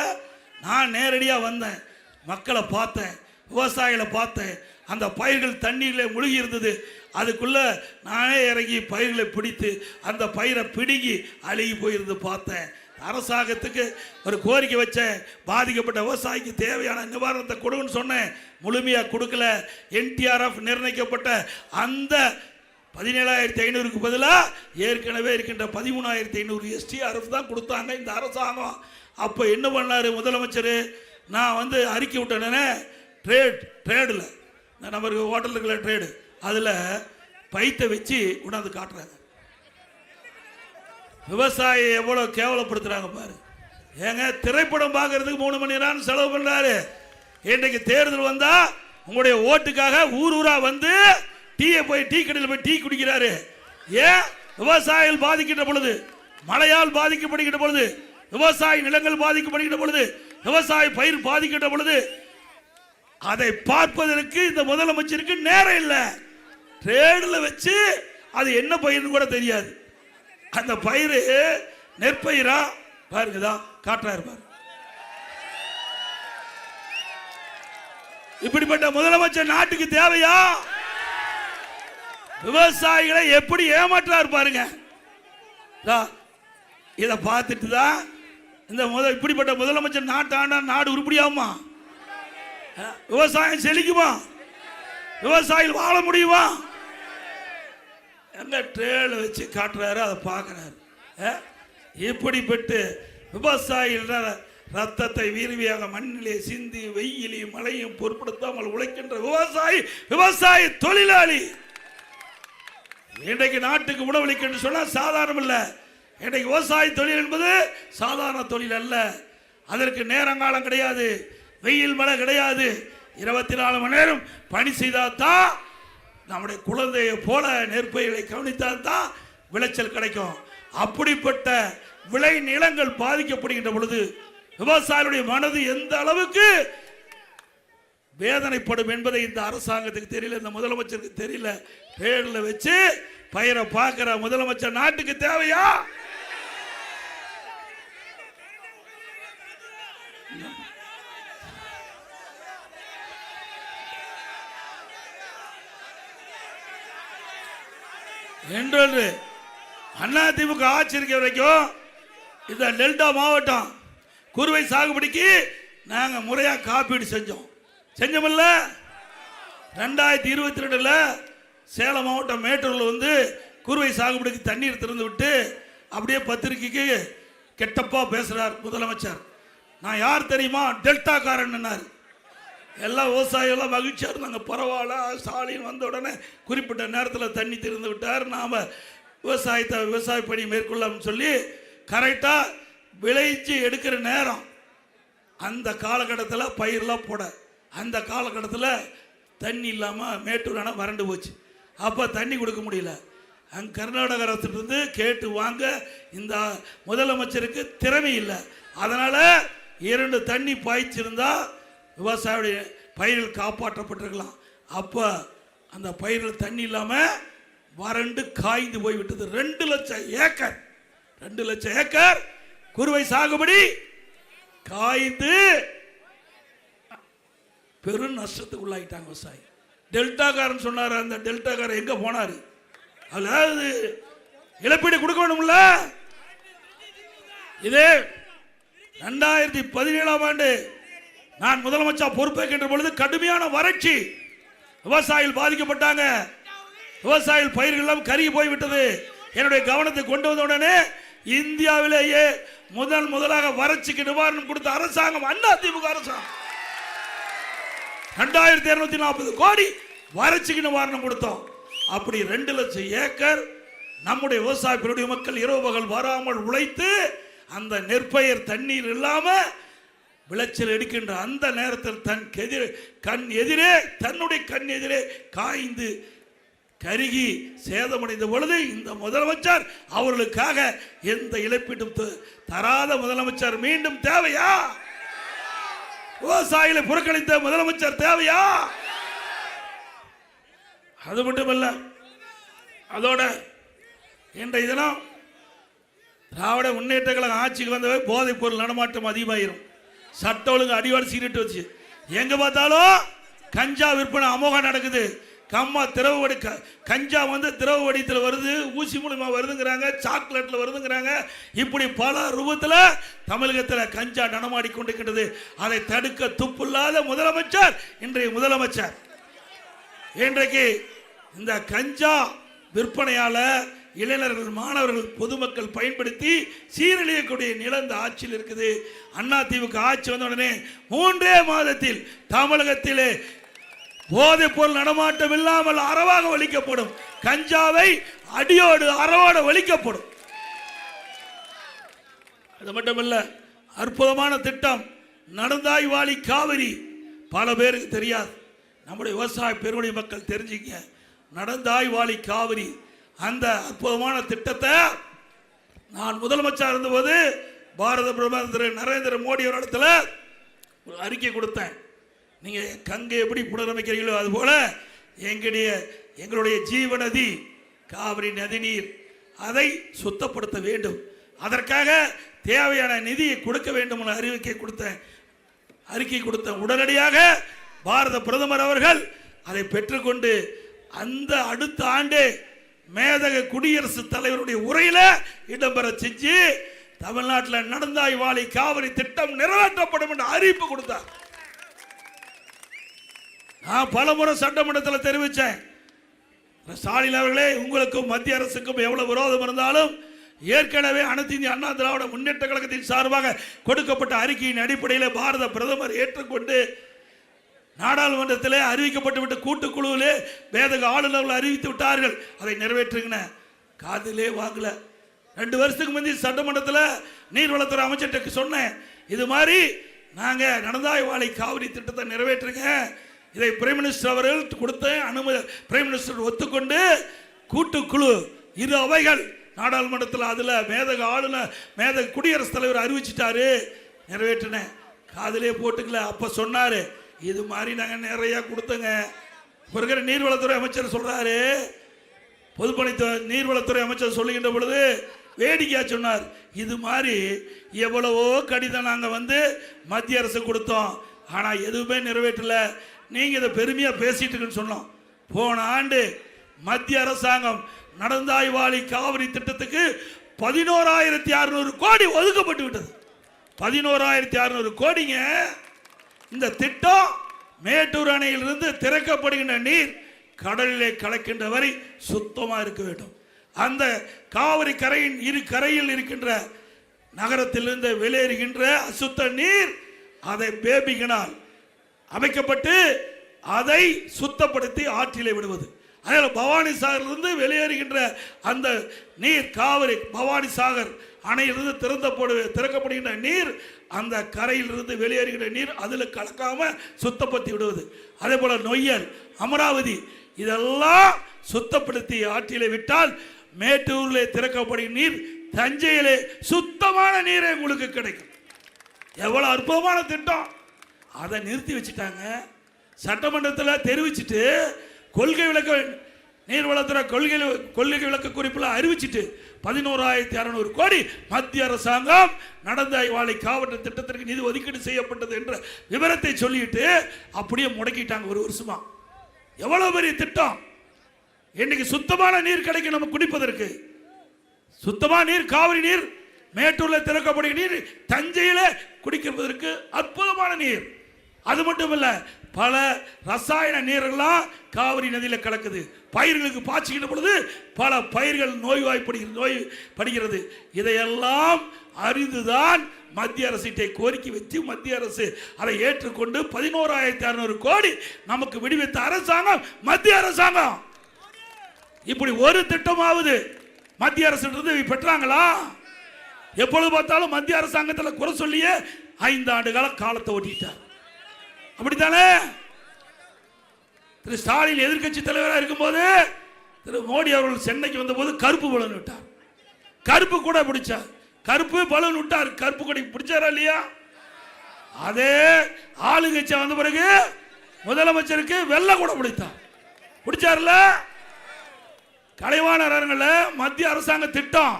நான் நேரடியாக வந்தேன், மக்களை பார்த்தேன், விவசாயிகளை பார்த்தேன். அந்த பயிர்கள் தண்ணீரில் முழுகி இருந்தது. அதுக்குள்ள நானே இறங்கி பயிர்களை பிடித்து அந்த பயிரை பிடுங்கி அழுகி போயிருந்து பார்த்தேன். அரசாங்கத்துக்கு ஒரு கோரிக்கை வச்சேன், பாதிக்கப்பட்ட விவசாயிக்கு தேவையான நிவாரணத்தை கொடுன்னு சொன்னேன். முழுமையாக கொடுக்கல. NTRF நிர்ணயிக்கப்பட்ட அந்த 17,500க்கு பதிலாக ஏற்கனவே இருக்கின்ற 13,500 STRF தான் கொடுத்தாங்க இந்த அரசாங்கம். அப்போ என்ன பண்ணார் முதலமைச்சர்? நான் வந்து அறிக்கை விட்டேனே, ட்ரேடில் நமக்கு ஹோட்டல் இருக்கிற ட்ரேடு, அதில் பைத்தை வச்சு கொண்டாந்து காட்டுறாங்க. விவசாயியை எவ்வளோ கேவலப்படுத்துகிறாங்க பாரு. ஏங்க, திரைப்படம் பார்க்கறதுக்கு 3 மணி நேரம் செலவு பண்ணுறாரு. இன்றைக்கு தேர்தல் வந்தால் உங்களுடைய ஓட்டுக்காக ஊர் ஊராக வந்து டீ கடையில் போய் டீ குடிக்கிறாரு. ஏன்? விவசாயிகள் பாதிக்கின்ற பொழுது, மழையால் பாதிக்கப்படுகின்ற பொழுது, விவசாய நிலங்கள் பாதிக்கப்படுகின்ற பொழுது, விவசாய பயிர் பாதிக்கின்ற பொழுது அதை பார்ப்பதற்கு இந்த முதலமைச்சருக்கு நேரம் இல்லை. ட்ரேடில் வச்சு அது என்ன பயிர்னு கூட தெரியாது. அந்த பயிர் நெற்பயிரா பாருங்கதான் காட்டுறாரு பாரு. இப்படிப்பட்ட முதலமைச்சர் நாட்டுக்கு தேவையா? விவசாயிகளை எப்படி ஏமாற்றாரு பாருங்க. இதை பார்த்துட்டு தான் இந்த இப்படிப்பட்ட முதலமைச்சர் நாட்டாண்டா நாடு உருப்படியாமா? விவசாயம் செழிக்குமா? விவசாயிகள் வாழ முடியுமா? எங்க ட்ரேல வச்சு காட்டுறாரு, அதை பார்க்கிறாரு. இப்படிப்பட்டு விவசாயிகள் ரத்தத்தை வீர்வியாக மண்ணிலே சிந்தி வெயிலையும் மழையும் பொருட்படுத்தாமல் உழைக்கின்ற விவசாயி தொழிலாளி இன்றைக்கு நாட்டுக்கு உணவளிக்க சொன்னா சாதாரணம் இல்லை. இன்றைக்கு விவசாய தொழில் என்பது சாதாரண தொழில் அல்ல. அதற்கு நேரங்காலம் கிடையாது, வெயில் மழை கிடையாது. 24 மணி நேரம் பணி செய்தால் தான், நம்முடைய குழந்தையை போல நெற்பயிர்களை கவனித்தால் தான் விளைச்சல் கிடைக்கும். அப்படிப்பட்ட விளை நிலங்கள் பாதிக்கப்படுகின்ற பொழுது விவசாயிகளுடைய மனது எந்த அளவுக்கு வேதனைப்படும் என்பதை இந்த அரசாங்கத்துக்கு தெரியல, இந்த முதலமைச்சருக்கு தெரியல. பேர்ல வச்சு பயிரை பார்க்கிற முதலமைச்சர் நாட்டுக்கு தேவையா? என்று அதிமுக ஆட்சி இருக்க வரைக்கும் இந்த டெல்டா மாவட்டம் குறுவை சாகுபடிக்கு நாங்கள் முறையாக காப்பீடு செஞ்சோமில்ல. 2022 சேலம் மாவட்டம் மேட்டூரில் வந்து குறுவை சாகுபடிக்கு தண்ணீர் திறந்து விட்டு அப்படியே பத்திரிகைக்கு கெட்டப்பா பேசுகிறார் முதலமைச்சர். நான் யார் தெரியுமா? டெல்டாக்காரன். எல்லா விவசாயிகளும் மகிழ்ச்சியாக இருந்தாங்க. பரவாயில்ல, ஸ்டாலின் வந்த உடனே குறிப்பிட்ட நேரத்தில் தண்ணி திறந்து விட்டார், நாம் விவசாய பணி மேற்கொள்ளலாம்னு சொல்லி கரெக்டாக விளைச்சி எடுக்கிற நேரம் அந்த காலகட்டத்தில் பயிரெலாம் போட, அந்த காலகட்டத்தில் தண்ணி இல்லாமல் மேட்டூர் அணை வறண்டு போச்சு. அப்போ தண்ணி கொடுக்க முடியல. அங்கே கர்நாடக அரசிலிருந்து கேட்டு வாங்க இந்த முதலமைச்சருக்கு திறமை இல்லை. அதனால் 2 தண்ணி பாய்ச்சிருந்தா விவசாயியுடைய பயிர்கள் காப்பாற்றப்பட்டிருக்கலாம். அப்போ அந்த பயிர்கள் தண்ணி இல்லாமல் வறண்டு காய்ந்து போய்விட்டது. 2 லட்சம் ஏக்கர் குறுவை சாகுபடி காய்ந்து பெரும் நஷ்டத்துக்கு உள்ளாயிட்டாங்க விவசாயி. டெல்டாக்காரன் சொன்னார். அந்த டெல்டாக்காரன் எங்கே போனார்? அதாவது இழப்பீடு கொடுக்க வேண்டும்ல. இதே 2017ஆம் ஆண்டு நான் முதலமைச்சர் பொறுப்பேற்கின்ற பொழுது கடுமையான வறட்சி, விவசாயிகள் பாதிக்கப்பட்டாங்க. விவசாயிகள் பயிர்கள் எல்லாம் கருகி போய்விட்டது. என்னுடைய கவனத்தை கொண்டு வந்த உடனே இந்தியாவிலேயே முதலாக வறட்சிக்கு நிவாரணம் கொடுத்த அரசாங்கம் அதிமுக அரசாங்கம். 2240 கோடி வறட்சிக்கு நிவாரணம் கொடுத்தோம். அப்படி 2 லட்சம் ஏக்கர் நம்முடைய விவசாய பெருடைய மக்கள் இரவு பகல் வராமல் உழைத்து அந்த நெற்பயிர் தண்ணீர் இல்லாம விளைச்சல் எடுக்கின்ற அந்த நேரத்தில் தன்னுடைய கண் எதிரே காய்ந்து கருகி சேதமடைந்த பொழுது இந்த முதலமைச்சர் அவர்களுக்காக எந்த இழப்பீட்டும் தராத முதலமைச்சர் மீண்டும் தேவையா? விவசாயிகளை புறக்கணித்த முதலமைச்சர் தேவையா? அது மட்டுமல்ல, அதோட இன்றைய தினம் திராவிட முன்னேற்ற கழகம் ஆட்சிக்கு வந்தவை போதைப் பொருள் நடமாட்டம் அதிகமாயிரும். சட்ட ஒழுங்கு அடிவாடு சீரிட்டு வச்சு எங்க பார்த்தாலும் கஞ்சா விற்பனை அமோகம் நடக்குது. கஞ்சா திரவ வடித்தில் வருது, ஊசி மூலமா வருதுங்கிறாங்க, சாக்லேட்ல வருதுங்கிறாங்க. இப்படி பல ரூபத்தில் தமிழகத்தில் கஞ்சா நடமாடி கொண்டிருக்கிறது. அதை தடுக்க துப்பில்லாத முதலமைச்சர் இன்றைய முதலமைச்சர். இன்றைக்கு இந்த கஞ்சா விற்பனையால இளைஞர்கள், மாணவர்கள், பொதுமக்கள் பயன்படுத்தி சீரழியக்கூடிய நிலை இந்த ஆட்சியில் இருக்குது. அதிமுக ஆட்சி வந்த உடனே 3 மாதத்தில் தமிழகத்திலே போதைப் பொருள் நடமாட்டம் இல்லாமல் அறவாக ஒழிக்கப்படும். கஞ்சாவை அடியோடு அறவோடு ஒழிக்கப்படும். அது மட்டுமல்ல, அற்புதமான திட்டம் நடந்தாய் வாழி காவிரி. பல பேருக்கு தெரியாது, நம்முடைய விவசாய பெருங்குடி மக்கள் தெரிஞ்சுக்க. நடந்தாய் வாழி காவிரி அந்த அற்புதமான திட்டத்தை நான் முதலமைச்சர் இருந்தபோது பாரத பிரதமர் திரு நரேந்திர மோடி அவரிடத்தில் ஒரு அறிக்கை கொடுத்தேன். நீங்க கங்கை எப்படி புனரமைக்கிறீங்களோ அதுபோல எங்களுடைய ஜீவநதி காவிரி நதிநீர் அதை சுத்தப்படுத்த வேண்டும், அதற்காக தேவையான நிதியை கொடுக்க வேண்டும் என அறிக்கை கொடுத்தேன். உடனடியாக பாரத பிரதமர் அவர்கள் அதை பெற்றுக்கொண்டு அந்த அடுத்த ஆண்டு மேதக குடியரசுத் தலைவருடைய உரையில இடம்பெற செஞ்சு தமிழ்நாட்டில் நடந்தாய் வாழி காவிரி திட்டம் நிறைவேற்றப்படும் என்று அறிவிப்பு கொடுத்தார். நான் பலமுறை சட்டமன்றத்தில் தெரிவித்தேன், ஸ்டாலின் அவர்களே, உங்களுக்கும் மத்திய அரசுக்கும் எவ்வளவு விரோதம் இருந்தாலும் ஏற்கனவே அனைத்து இந்திய அண்ணா திராவிட முன்னேற்ற கழகத்தின் சார்பாக கொடுக்கப்பட்ட அறிக்கையின் அடிப்படையில் பாரத பிரதமர் ஏற்றுக்கொண்டு நாடாளுமன்றத்தில் அறிவிக்கப்பட்டுவிட்ட கூட்டுக்குழுவிலே வேதக ஆளுநர்கள் அறிவித்து விட்டார்கள். அதை நிறைவேற்றுங்க. காதிலே வாங்கல. 2 வருஷத்துக்கு முந்தைய சட்டமன்றத்தில் நீர்வளத்துறை அமைச்சர்கிட்ட சொன்னேன், இது மாதிரி நாங்கள் நடந்தாய் வாழி காவிரி திட்டத்தை நிறைவேற்றுங்க. இதை பிரைம் மினிஸ்டர் அவர்கள் கொடுத்த அனுமதி பிரைம் மினிஸ்டர் ஒத்துக்கொண்டு கூட்டுக்குழு 2 அவைகள் நாடாளுமன்றத்தில் அதில் மேதக ஆளுநர் மேதக குடியரசுத் தலைவர் அறிவிச்சிட்டாரு, நிறைவேற்றினேன். காதிலே போட்டுக்கல. அப்போ சொன்னார், இது மாதிரி நாங்கள் நிறைய கொடுத்தங்க. இருக்கிற நீர்வளத்துறை அமைச்சர் சொல்றாரு, பொதுப்பணித்துறை நீர்வளத்துறை அமைச்சர் சொல்லுகின்ற பொழுது வேடிக்கையா சொன்னார், இது மாதிரி எவ்வளவோ கடிதம் நாங்கள் மத்திய அரசு கொடுத்தோம், ஆனால் எதுவுமே நிறைவேற்றல, நீங்க இதை பெருமையா பேசிட்டு இருக்குன்னு சொன்னோம். போன ஆண்டு மத்திய அரசாங்கம் நடந்தாய் வாழி காவிரி திட்டத்துக்கு 11,600 கோடி ஒதுக்கப்பட்டு விட்டது. 11,600 கோடிங்க. இந்த திட்டம் மேட்டூர் அணையிலிருந்து திறக்கப்படுகின்ற நீர் கடலிலே கலக்கின்ற வரை சுத்தமாக இருக்க வேண்டும். அந்த காவிரி கரையின் 2 கரையில் இருக்கின்ற நகரத்திலிருந்து வெளியேறுகின்ற அசுத்த நீர் அதை பேபிகனால் அமைக்கப்பட்டு அதை சுத்தப்படுத்தி ஆற்றிலே விடுவது. அதனால பவானி சாகரிலிருந்து வெளியேறுகின்ற அந்த நீர் காவிரி பவானி சாகர் அணையிலிருந்து திறக்கப்படுகின்ற நீர் அந்த கரையிலிருந்து வெளியேறுகின்ற நீர் அதில் கலக்காம சுத்தப்படுத்தி விடுவது. அதே போல நொய்யல், அமராவதி இதெல்லாம் சுத்தப்படுத்தி ஆற்றிலே விட்டால் மேட்டூரில் திறக்கப்படுகிற நீர் தஞ்சையிலே சுத்தமான நீரே உங்களுக்கு கிடைக்கும். எவ்வளவு அற்புதமான திட்டம். அதை நிறுத்தி வச்சுட்டாங்க. சட்டமன்றத்தில் தெரிவிச்சுட்டு கொள்கை விளக்க நீர்வளத்துறை கொள்கை விளக்க குறிப்பில் அறிவிச்சிட்டு 11,600 கோடி மத்திய அரசாங்கம் நடந்தாய் வாழி காவிரி திட்டத்திற்கு நிதி ஒதுக்கீடு செய்யப்பட்டது என்ற விவரத்தை சொல்லிட்டு அப்படியே முடக்கிட்டாங்க 1 வருஷமா. எவ்வளவு பெரிய திட்டம். இன்னைக்கு சுத்தமான நீர் கிடைக்கும் நம்ம குடிப்பதற்கு. சுத்தமான நீர் காவிரி நீர், மேட்டூர்ல திறக்கப்படுகிற நீர், தஞ்சையில குடிக்கிறதற்கு அற்புதமான நீர். அது மட்டும் இல்ல, பல ரசாயன நீரெல்லாம் காவிரி நதியில் கலக்குது. பயிர்களுக்கு பாய்ச்சுகின்ற பொழுது பல பயிர்கள் நோய்படுகிறது. இதையெல்லாம் அறிந்துதான் மத்திய அரசிட்டை கோரிக்கை வச்சு மத்திய அரசு அதை ஏற்றுக்கொண்டு 11,600 கோடி நமக்கு விடுவித்த அரசாங்கம் மத்திய அரசாங்கம். இப்படி ஒரு திட்டமாவது மத்திய அரசு பெற்றாங்களா? எப்பொழுது பார்த்தாலும் மத்திய அரசாங்கத்தில் குறை சொல்லியே 5 ஆண்டு காலத்தை ஓட்டிட்டார். அப்படித்தானே? திரு ஸ்டாலின் எதிர்கட்சி தலைவராக இருக்கும்போது திரு மோடி அவர்கள் சென்னைக்கு வந்தபோது கருப்பு பலூன் விட்டார். கருப்பு கூட பிடிச்சார், கருப்பு பலூன் விட்டார். கருப்பு கொடி பிடிச்சாரா இல்லையா? அதே ஆளுங்கட்சி வந்த பிறகு முதலமைச்சருக்கு வெள்ளை கூட பிடிச்சார்ல. கலைவாணர் அரங்கில் மத்திய அரசாங்க திட்டம்,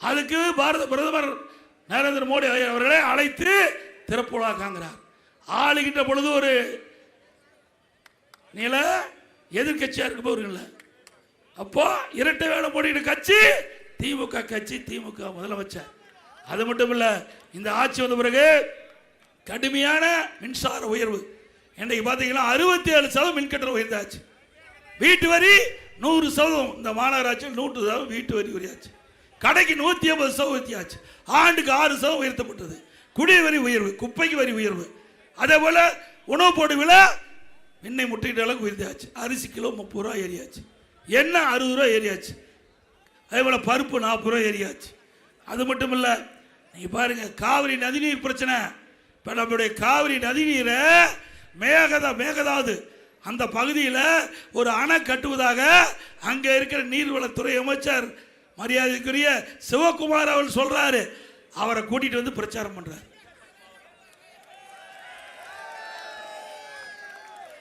அதுக்கு பாரத பிரதமர் நரேந்திர மோடி அவர்களை அழைத்து திறப்புலா காண்கிறார். ஆளுகின்ற பொழுது ஒரு நில எதிர்கட்சியா இருக்க போறீங்கள, அப்போ இரட்டை வேடம் போடுகிற கட்சி திமுக கட்சி, திமுக முதலமைச்சர். அது மட்டும் இல்ல, இந்த ஆட்சி வந்த பிறகு கடுமையான மின்சார உயர்வு. இன்றைக்கு பார்த்தீங்கன்னா 67% மின்கட்டணம் உயர்ந்தாச்சு. வீட்டு வரி 100%, இந்த மாநகராட்சியில் 100% வீட்டு வரி உயர்ச்சி. கடைக்கு 150% உயர்த்தியாச்சு. ஆண்டுக்கு 6% உயர்த்தப்பட்டது. குடிவரி உயர்வு, குப்பைக்கு வரி உயர்வு. அதே போல உணவு போடு விலை எண்ணெய் முட்டையிட்ட அளவுக்கு உயர்ந்தாச்சு. அரிசி கிலோ 30 ரூபா ஏறியாச்சு. எண்ணெய் 60 ரூபா ஏறியாச்சு. அதே போல பருப்பு 40 ரூபா ஏறியாச்சு. அது மட்டும் இல்ல, நீங்க பாருங்க காவிரி நதிநீர் பிரச்சனை. இப்ப நம்முடைய காவிரி நதிநீரை மேகதாது அந்த பகுதியில் ஒரு அணை கட்டுவதாக அங்க இருக்கிற நீர்வளத்துறை அமைச்சர் மரியாதைக்குரிய சிவகுமார் அவர்கள் சொல்றாரு. அவரை கூட்டிட்டு வந்து பிரச்சாரம் பண்றாரு.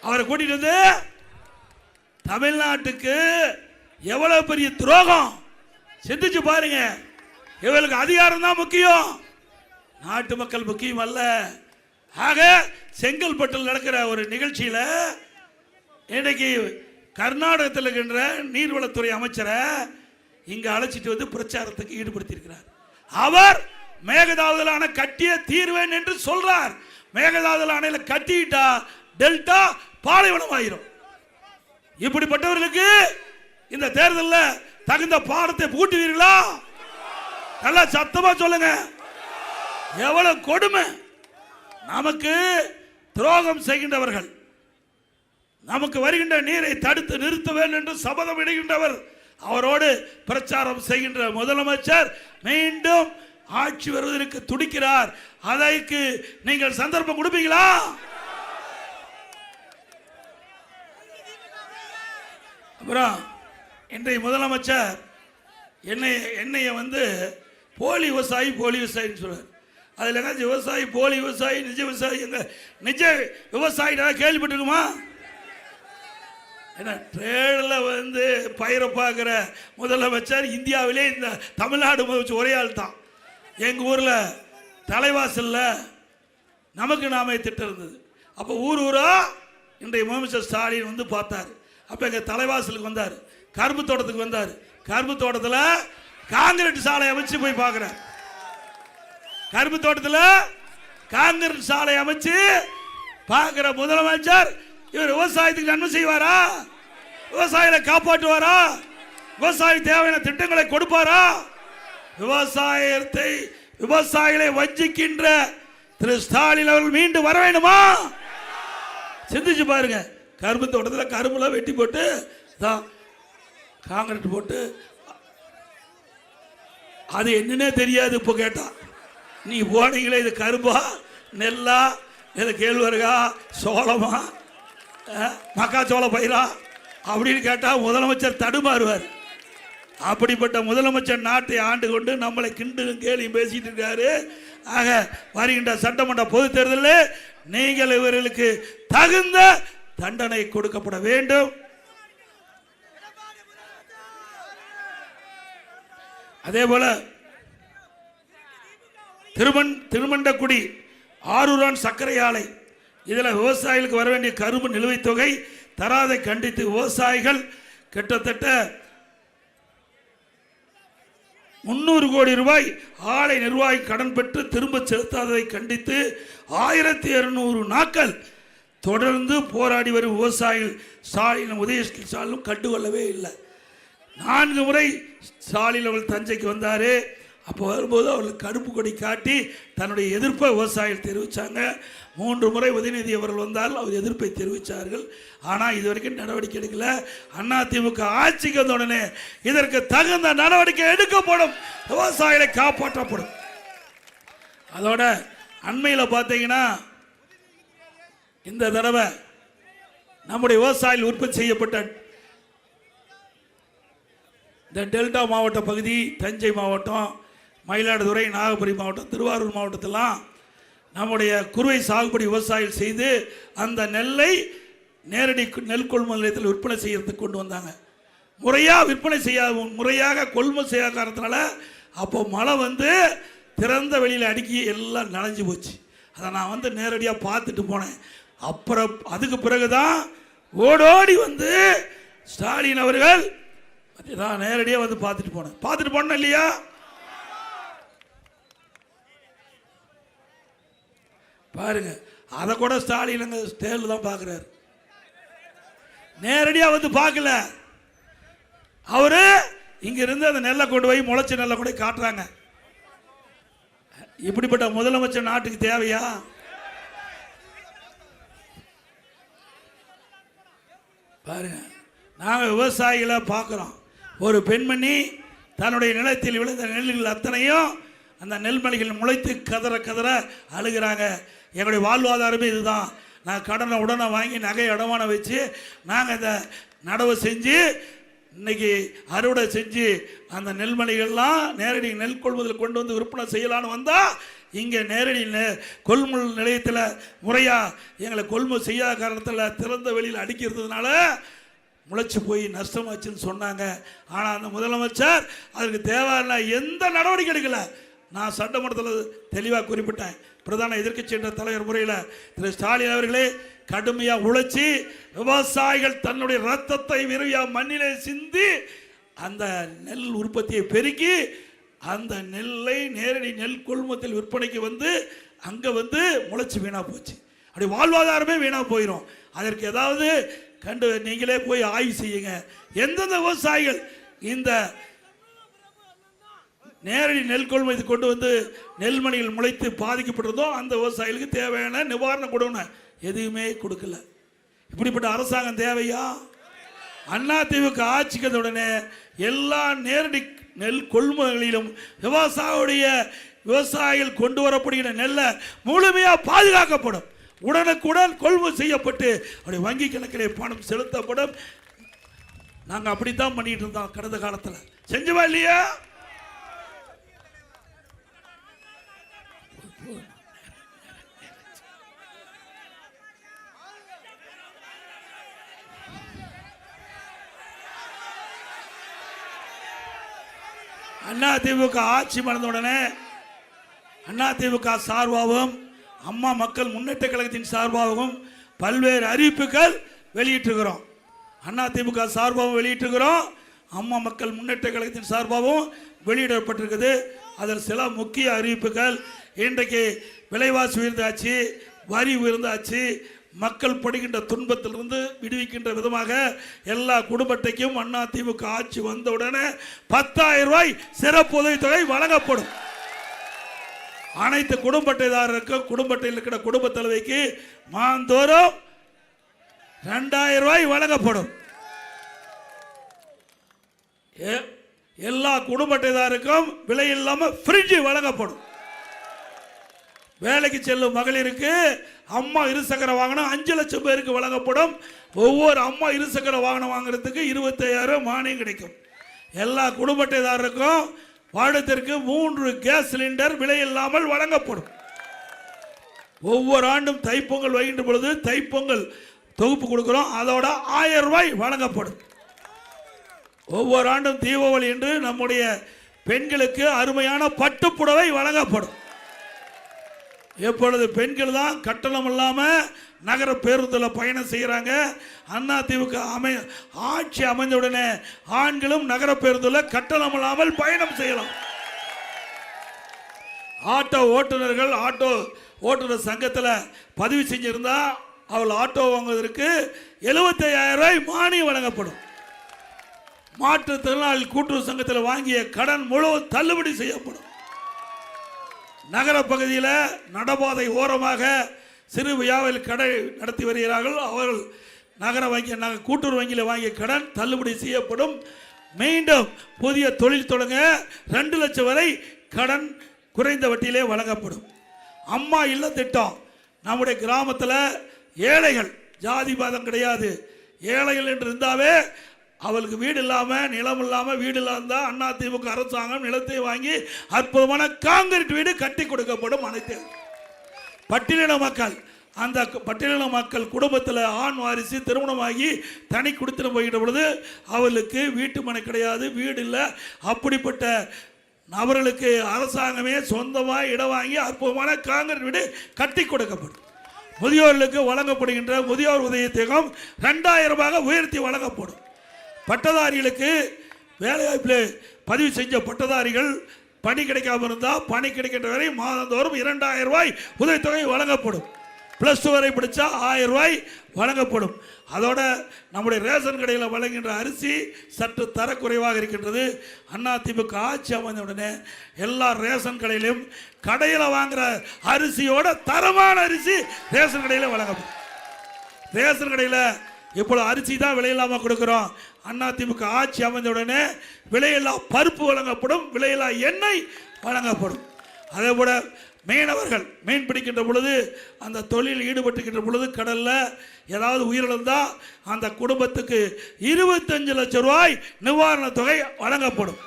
அவரை கூட்டிட்டு வந்து தமிழ்நாட்டுக்கு எவ்வளவு பெரிய துரோகம் சிந்திச்சு பாருங்க. இவர்களுக்கு அதிகாரம் தான் முக்கியம், நாட்டு மக்கள் முக்கியம் அல்ல. ஆக செங்கல்பட்டில் நடக்கிற ஒரு நிகழ்ச்சியில் இன்னைக்கு கர்நாடகத்தில் இருக்கின்ற நீர்வளத்துறை அமைச்சரை இங்க அழைச்சிட்டு வந்து பிரச்சாரத்துக்கு ஈடுபடுத்தியிருக்கிறார். அவர் மேகதாதுல அணை கட்டிய தீர்வேன் என்று சொல்றார். மேகதாதுல அணையில கட்டிட்டா டெல்டா பாலைவனம் ஆயிரும். இப்படிப்பட்டவர்களுக்கு இந்த தேர்தலில் தகுந்த பாடத்தை பூட்டுவீர்களா? நல்லா சத்தமா சொல்லுங்க. எவ்வளவு கொடுமை! நமக்கு துரோகம் செய்கின்றவர்கள், நமக்கு வருகின்ற நீரை தடுத்து நிறுத்த வேண்டும் என்று சபதம் இடுகின்றவர், அவரோடு பிரச்சாரம் செய்கின்ற முதலமைச்சர் மீண்டும் ஆட்சி வருவதற்கு துடிக்கிறார். அதற்கு நீங்கள் சந்தர்ப்பம் கொடுப்பீங்களா? அப்புறம் இன்றைய முதலமைச்சர் என்னைய வந்து போலி விவசாயின்னு சொல்றார். அதில் என்ன விவசாயி, போலி விவசாயி, நிஜ விவசாயி, எங்க நிஜ விவசாயி கேள்விப்பட்டிருக்குமா? ஏன்னா ட்ரேடில் வந்து பயிரை பார்க்குற முதலமைச்சர் இந்தியாவிலே இந்த தமிழ்நாடு முதலமைச்சர் ஒரே ஆள் தான். எங்கள் ஊரில் தலைவாசலில் நமக்கு நாமே திட்டம் இருந்தது. அப்போ ஊரா இன்றைய முதலமைச்சர் ஸ்டாலின் வந்து பார்த்தார். அப்போ எங்கள் தலைவாசலுக்கு வந்தார், கரும்பு தோட்டத்துக்கு வந்தார். கரும்பு தோட்டத்தில் காங்கிரீட் சாலை அமைச்சு போய் பார்க்குறார். கரும்பு தோட்டத்தில் காங்கிரீட் சாலை அமைச்சு பார்க்குற முதலமைச்சர் இவர் விவசாயத்துக்கு நன்மை செய்வாரா? விவசாயிகளை காப்பாற்றுவாரா? விவசாய தேவையான திட்டங்களை கொடுப்பாரா? விவசாயிகளை வஞ்சிக்கின்ற திரு ஸ்டாலின் அவர்கள் மீண்டும் வர வேண்டுமா? சிந்திச்சு பாருங்க. கரும்பு தோட்டத்தில் கரும்புலாம் வெட்டி போட்டு தான் காங்கிரீட் போட்டு, அது என்னன்னே தெரியாது. இப்போ கேட்டா நீ போனீங்களே, இது கரும்பா, நெல்லா, இது கேழ்வரகா, சோளமா, மக்காச்சோள பயிரா அப்படின்னு கேட்டால் முதலமைச்சர் தடுமாறுவார். அப்படிப்பட்ட முதலமைச்சர் நாட்டை ஆண்டு கொண்டு நம்மளை கிண்டும் கேலியும் பேசிட்டு இருக்காரு. ஆக வருகின்ற சட்டமன்ற பொதுத் தேர்தலில் நீங்கள் இவர்களுக்கு தகுந்த தண்டனை கொடுக்கப்பட வேண்டும். அதே போல திருமண்டக்குடி ஆரூரான் சர்க்கரை ஆலை, இதில் விவசாயிகளுக்கு வர வேண்டிய கரும்பு நிலுவைத் தொகை தராதை கண்டித்து விவசாயிகள் கிட்டத்தட்ட 300 கோடி ரூபாய் ஆலை நிர்வாகி கடன் பெற்று திரும்ப செலுத்தாததை கண்டித்து 1200 நாட்கள் தொடர்ந்து போராடி வரும் விவசாயிகள் ஸ்டாலின் உதயநிதி ஸ்டாலினும் கண்டுகொள்ளவே இல்லை. 4 முறை ஸ்டாலின் அவர்கள் தஞ்சைக்கு வந்தார். அப்போ வரும்போது அவர்களுக்கு கருப்பு கொடி காட்டி தன்னுடைய எதிர்ப்பை விவசாயிகள் தெரிவித்தாங்க. 3 முறை உதயநிதி அவர்கள் வந்தால் அவர் எதிர்ப்பை தெரிவித்தார்கள். ஆனால் இதுவரைக்கும் நடவடிக்கை எடுக்கல. அதிமுக ஆட்சிக்கு வந்த உடனே இதற்கு தகுந்த நடவடிக்கை எடுக்கப்படும், விவசாயிகளை காப்பாற்றப்படும். அதோட அண்மையில் பார்த்தீங்கன்னா இந்த தடவை நம்முடைய விவசாயிகள் உற்பத்தி செய்யப்பட்ட இந்த டெல்டா மாவட்ட பகுதி, தஞ்சை மாவட்டம், மயிலாடுதுறை, நாகப்பட்டினம் மாவட்டம், திருவாரூர் மாவட்டத்திலாம் நம்முடைய குறுவை சாகுபடி விவசாயிகள் செய்து அந்த நெல்லை நேரடி நெல் கொள்முதல் நிலையத்தில் விற்பனை செய்யறதுக்கு கொண்டு வந்தாங்க. முறையாக விற்பனை செய்யாத, முறையாக கொள்முதல் செய்யாத காரணத்தினால அப்போ மழை வந்து திறந்த வெளியில் அடுக்கி எல்லாம் நனைஞ்சு போச்சு. அதை நான் வந்து நேரடியாக பார்த்துட்டு போனேன். அப்புறம் அதுக்கு பிறகுதான் ஓடோடி வந்து ஸ்டாலின் அவர்கள் நான் நேரடியாக வந்து பார்த்துட்டு போனேன் இல்லையா? பாருங்க, அதை கூட ஸ்டாலின் ஸ்டேல் தான் பார்க்குறாரு, நேரடியாக வந்து பார்க்கல. அவரு இங்க இருந்து அந்த நெல்லை கொண்டு போய் முளைச்ச நெல்லை கூட காட்டுறாங்க. இப்படிப்பட்ட முதலமைச்சர் நாட்டுக்கு தேவையா? பாருங்க, நாங்கள் விவசாயிகளை பார்க்குறோம். ஒரு பெண்மணி தன்னுடைய நிலத்தில் விழுந்த நெல்லுகள் அத்தனையும் அந்த நெல்மணிகள் முளைத்து கதற கதற அழுகிறாங்க. எங்களுடைய வாழ்வாதாரமே இதுதான். நான் கடனை உடனே வாங்கி நகை அடமானம் வச்சு நாங்கள் இந்த நடவு செஞ்சு இன்னைக்கு அறுவடை செஞ்சு அந்த நெல்மணிகள்லாம் நேரடி நெல் கொள்முதல் கொண்டு வந்து விற்பனை செய்யலான்னு வந்தால் இங்கே நேரடி கொள்முதல் நிலையத்தில் முறையாக எங்களை கொள்முதல் செய்யாத காரணத்தில் திறந்த வெளியில் அடிக்கிறதுனால முளைச்சி போய் நஷ்டமாச்சுன்னு சொன்னாங்க. ஆனால் அந்த முதலமைச்சர் அதற்கு தேவையான எந்த நடவடிக்கை எடுக்கலை. நான் சட்டமன்றத்தில் தெளிவாக குறிப்பிட்டேன். பிரதான எதிர்க்கட்சி என்ற தலைவர் முறையில் திரு ஸ்டாலின் அவர்களே கடுமையாக உழைச்சி விவசாயிகள் தன்னுடைய ரத்தத்தை விரைவாக மண்ணிலே சிந்தி அந்த நெல் உற்பத்தியை பெருக்கி அந்த நெல்லை நேரடி நெல் கொள்முதல் விற்பனைக்கு வந்து அங்கே வந்து முளைச்சி வீணாக போச்சு. அப்படி வாழ்வாதாரமே வீணாக போயிடும். அதற்கு ஏதாவது கண்டு நீங்களே போய் ஆய்வு செய்யுங்க. எந்தெந்த விவசாயிகள் இந்த நேரடி நெல் கொள்முதல் கொண்டு வந்து நெல்மணிகள் முளைத்து பாதிக்கப்பட்டிருந்தோ அந்த விவசாயிகளுக்கு தேவையான நிவாரணம் கொடுக்கணும், எதுவுமே கொடுக்கல. இப்படிப்பட்ட அரசாங்கம் தேவையா? அதிமுக ஆட்சிக்கு உடனே எல்லா நேரடி நெல் கொள்முதலிலும் விவசாயிகள் கொண்டு வரப்படுகிற நெல்லை முழுமையாக பாதுகாக்கப்படும். உடனுக்குடன் கொள்முதல் செய்யப்பட்டு அப்படி வங்கி கணக்கிலே பணம் செலுத்தப்படும். நாங்கள் அப்படித்தான் பண்ணிட்டு இருந்தோம் கடந்த காலத்தில். செஞ்சுவா இல்லையா? அதிமுக ஆட்சி மறந்த உடனே அதிமுக சார்பாகவும் அம்மா மக்கள் முன்னேற்ற கழகத்தின் சார்பாகவும் பல்வேறு அறிவிப்புகள் வெளியிட்டிருக்கிறோம். அதிமுக சார்பாகவும் வெளியிட்டிருக்கிறோம், அம்மா மக்கள் முன்னேற்ற கழகத்தின் சார்பாகவும் வெளியிடப்பட்டிருக்குது. அதில் சில முக்கிய அறிவிப்புகள், இன்றைக்கு விலைவாசி உயர்ந்தாச்சு, வரி உயர்ந்தாச்சு, மக்கள் படுகின்ற துன்பத்திலிருந்து விடுவிக்கின்ற விதமாக எல்லா குடும்ப அட்டைக்கும் அதிமுக ஆட்சி வந்தவுடனே 10,000 ரூபாய் சிறப்பு உதவித்தொகை வழங்கப்படும். அனைத்து குடும்ப அட்டைதாரருக்கும் குடும்ப அட்டையில் இருக்கிற குடும்ப தலைவிக்கு மாதந்தோறும் 2,000 ரூபாய் வழங்கப்படும். எல்லா குடும்ப அட்டைதாருக்கும் விலை இல்லாமல் ஃப்ரிட்ஜ் வழங்கப்படும். வேலைக்கு செல்லும் மகளிருக்கு அம்மா இருசக்கர வாகனம் 5 லட்சம் பேருக்கு வழங்கப்படும். ஒவ்வொரு அம்மா இருசக்கர வாகனம் வாங்குறதுக்கு 25,000 மானியம் கிடைக்கும். எல்லா குடும்ப அட்டைதாரருக்கும் வருடத்திற்கு 3 கேஸ் சிலிண்டர் விலை இல்லாமல் வழங்கப்படும். ஒவ்வொரு ஆண்டும் தைப்பொங்கல் வைக்கின்ற பொழுது தைப்பொங்கல் தொகுப்பு கொடுக்கிறோம், அதோட 1000 ரூபாய் வழங்கப்படும். ஒவ்வொரு ஆண்டும் தீபாவளி என்று நம்முடைய பெண்களுக்கு அருமையான பட்டுப்புடவை வழங்கப்படும். எப்பொழுது பெண்கள் தான் கட்டணம் இல்லாமல் நகர பேருந்தில் பயணம் செய்கிறாங்க. அதிமுக ஆட்சி அமைந்தவுடனே ஆண்களும் நகர பேருந்தில் கட்டணம் இல்லாமல் பயணம் செய்யலாம். ஆட்டோ ஓட்டுநர்கள் ஆட்டோ ஓட்டுநர் சங்கத்தில் பதிவு செஞ்சிருந்தா அவள் ஆட்டோ வாங்குவதற்கு 75,000 ரூபாய் மானியம் வழங்கப்படும். மாற்றுத்திறனாளி கூட்டுறவு சங்கத்தில் வாங்கிய கடன் முழுவதும் தள்ளுபடி செய்யப்படும். நகர பகுதியில் நடபாதை ஓரமாக சிறு வியாபாரிகள் கடை நடத்தி வருகிறார்கள். அவர்கள் நகர வங்கி கூட்டுறவு வங்கியில் வாங்கிய கடன் தள்ளுபடி செய்யப்படும். மீண்டும் புதிய தொழில் தொடங்க 2 லட்சம் வரை கடன் குறைந்த வட்டியிலே வழங்கப்படும். அம்மா இல்ல திட்டம் நம்முடைய கிராமத்தில் ஏழைகள், ஜாதி பாதம் கிடையாது, ஏழைகள் என்று இருந்தாவே அவளுக்கு வீடு இல்லாமல் நிலம் இல்லாமல் வீடு இல்லாமல் அதிமுக அரசாங்கம் நிலத்தை வாங்கி அற்புதமான காங்கிரீட் வீடு கட்டி கொடுக்கப்படும். அனைத்து பட்டியலின மக்கள், அந்த பட்டியலின மக்கள் குடும்பத்தில் ஆண் வாரிசு திருமணமாகி தனி குடித்தனம் போய்கிட்ட பொழுது அவளுக்கு வீட்டு மனை கிடையாது, வீடு இல்லை. அப்படிப்பட்ட நபர்களுக்கு அரசாங்கமே சொந்தமாக இடம் வாங்கி அற்புதமான காங்கிரீட் வீடு கட்டி கொடுக்கப்படும். முதியோர்களுக்கு வழங்கப்படுகின்ற முதியோர் உதவித்தொகை 2000 ரூபாய் உயர்த்தி வழங்கப்படும். பட்டதாரிகளுக்கு வேலைவாய்ப்பில் பதிவு செஞ்ச பட்டதாரிகள் பணி கிடைக்காமல் இருந்தால் பணி கிடைக்கின்ற வரை மாதந்தோறும் 2000 ரூபாய் உதவித்தொகை வழங்கப்படும். +2 வரை படித்தா 1000 ரூபாய் வழங்கப்படும். அதோட நம்முடைய ரேஷன் கடையில் வழங்குகின்ற அரிசி சற்று தரக்குறைவாக இருக்கின்றது. அதிமுக ஆட்சி அமைந்த உடனே எல்லா ரேஷன் கடையிலும் கடையில் வாங்குகிற அரிசியோட தரமான அரிசி ரேஷன் கடையில் வழங்கப்படும். ரேஷன் கடையில் இப்போது அரிசி தான் விலையில்லாமல் கொடுக்குறோம். அதிமுக ஆட்சி அமைந்த உடனே விலையில்லா பருப்பு வழங்கப்படும், விலையில்லா எண்ணெய் வழங்கப்படும். அதே போல மீனவர்கள் மீன் பிடிக்கின்ற பொழுது அந்த தொழில் ஈடுபட்டுக்கின்ற பொழுது கடலில் ஏதாவது உயிரிழந்தால் அந்த குடும்பத்துக்கு 25 லட்சம் ரூபாய் நிவாரணத் தொகை வழங்கப்படும்.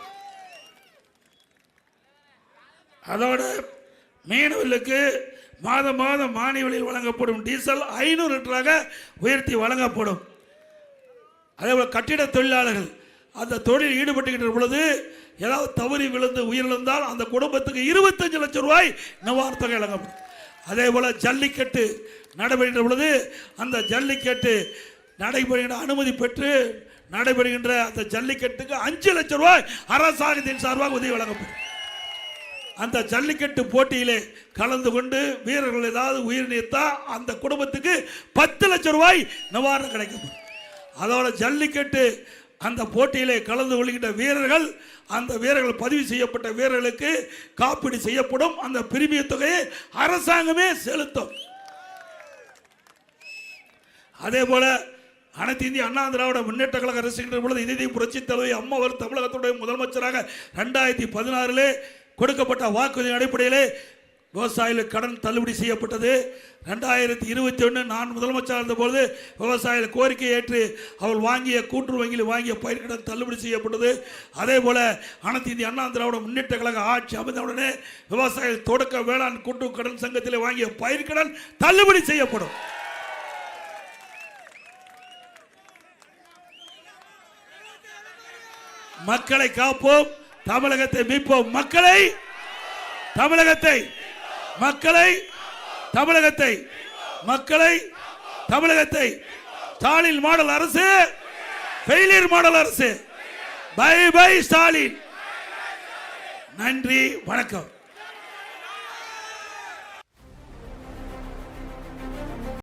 அதோட மீனவர்களுக்கு மாதம் மாதம் மானிய விலையில் வழங்கப்படும் டீசல் 500 லிட்டராக உயர்த்தி வழங்கப்படும். அதேபோல் கட்டிட தொழிலாளர்கள் அந்த தொழில் ஈடுபட்டுக்கின்ற பொழுது ஏதாவது தவறி விழுந்து உயிரிழந்தால் அந்த குடும்பத்துக்கு 25 லட்சம் ரூபாய் நிவாரணத் தொகை வழங்கப்படும். அதே போல் ஜல்லிக்கட்டு நடைபெறுகின்ற பொழுது அந்த ஜல்லிக்கட்டு நடைபெறுகின்ற அனுமதி பெற்று நடைபெறுகின்ற அந்த ஜல்லிக்கட்டுக்கு 5 லட்சம் ரூபாய் அரசாங்கத்தின் சார்பாக உதவி வழங்கப்படும். அந்த ஜல்லிக்கட்டு போட்டியிலே கலந்து கொண்டு வீரர்கள் ஏதாவது உயிர் நீத்தா அந்த குடும்பத்துக்கு 10 லட்சம் ரூபாய் நிவாரணம் கிடைக்கப்படும். அதோட ஜல்லிக்கட்டு அந்த போட்டியிலே கலந்து கொள்கின்ற வீரர்கள், அந்த வீரர்கள் பதிவு செய்யப்பட்ட வீரர்களுக்கு காப்பீடு செய்யப்படும். அந்த பிரீமிய தொகையை அரசாங்கமே செலுத்தும். அதே போல அனைத்து இந்திய அண்ணா திராவிட முன்னேற்ற கழக அரசுகின்ற பொழுது இந்திய புரட்சி தலைவி அம்மா அவர் தமிழகத்துடைய முதலமைச்சராக 2016 கொடுக்கப்பட்ட வாக்குறுதியின் அடிப்படையிலே விவசாயிகளுக்கு கடன் தள்ளுபடி செய்யப்பட்டது. 2021 நான் முதலமைச்சராக இருந்தபோது விவசாயிகள் கோரிக்கை ஏற்று அவள் வாங்கிய கூட்டுறவு வங்கியில் வாங்கிய பயிர்க்கடன் தள்ளுபடி செய்யப்பட்டது. அதே போல அனைத்து இந்திய அண்ணா திராவிட முன்னேற்ற கழக ஆட்சி அமைந்தவுடனே விவசாயிகள் தொடக்க வேளாண் கூட்டுறவு கடன் சங்கத்தில் வாங்கிய பயிர்க்கடன் தள்ளுபடி செய்யப்படும். மக்களை காப்போம், தமிழகத்தை மீட்போம். மக்களை தமிழகத்தை மக்களை தமிழகத்தை மக்களை தமிழகத்தை ஸ்டாலின் மாடல் அரசு, ஃபெயிலியர் மாடல் அரசு. Bye bye Stalin. நன்றி, வணக்கம்.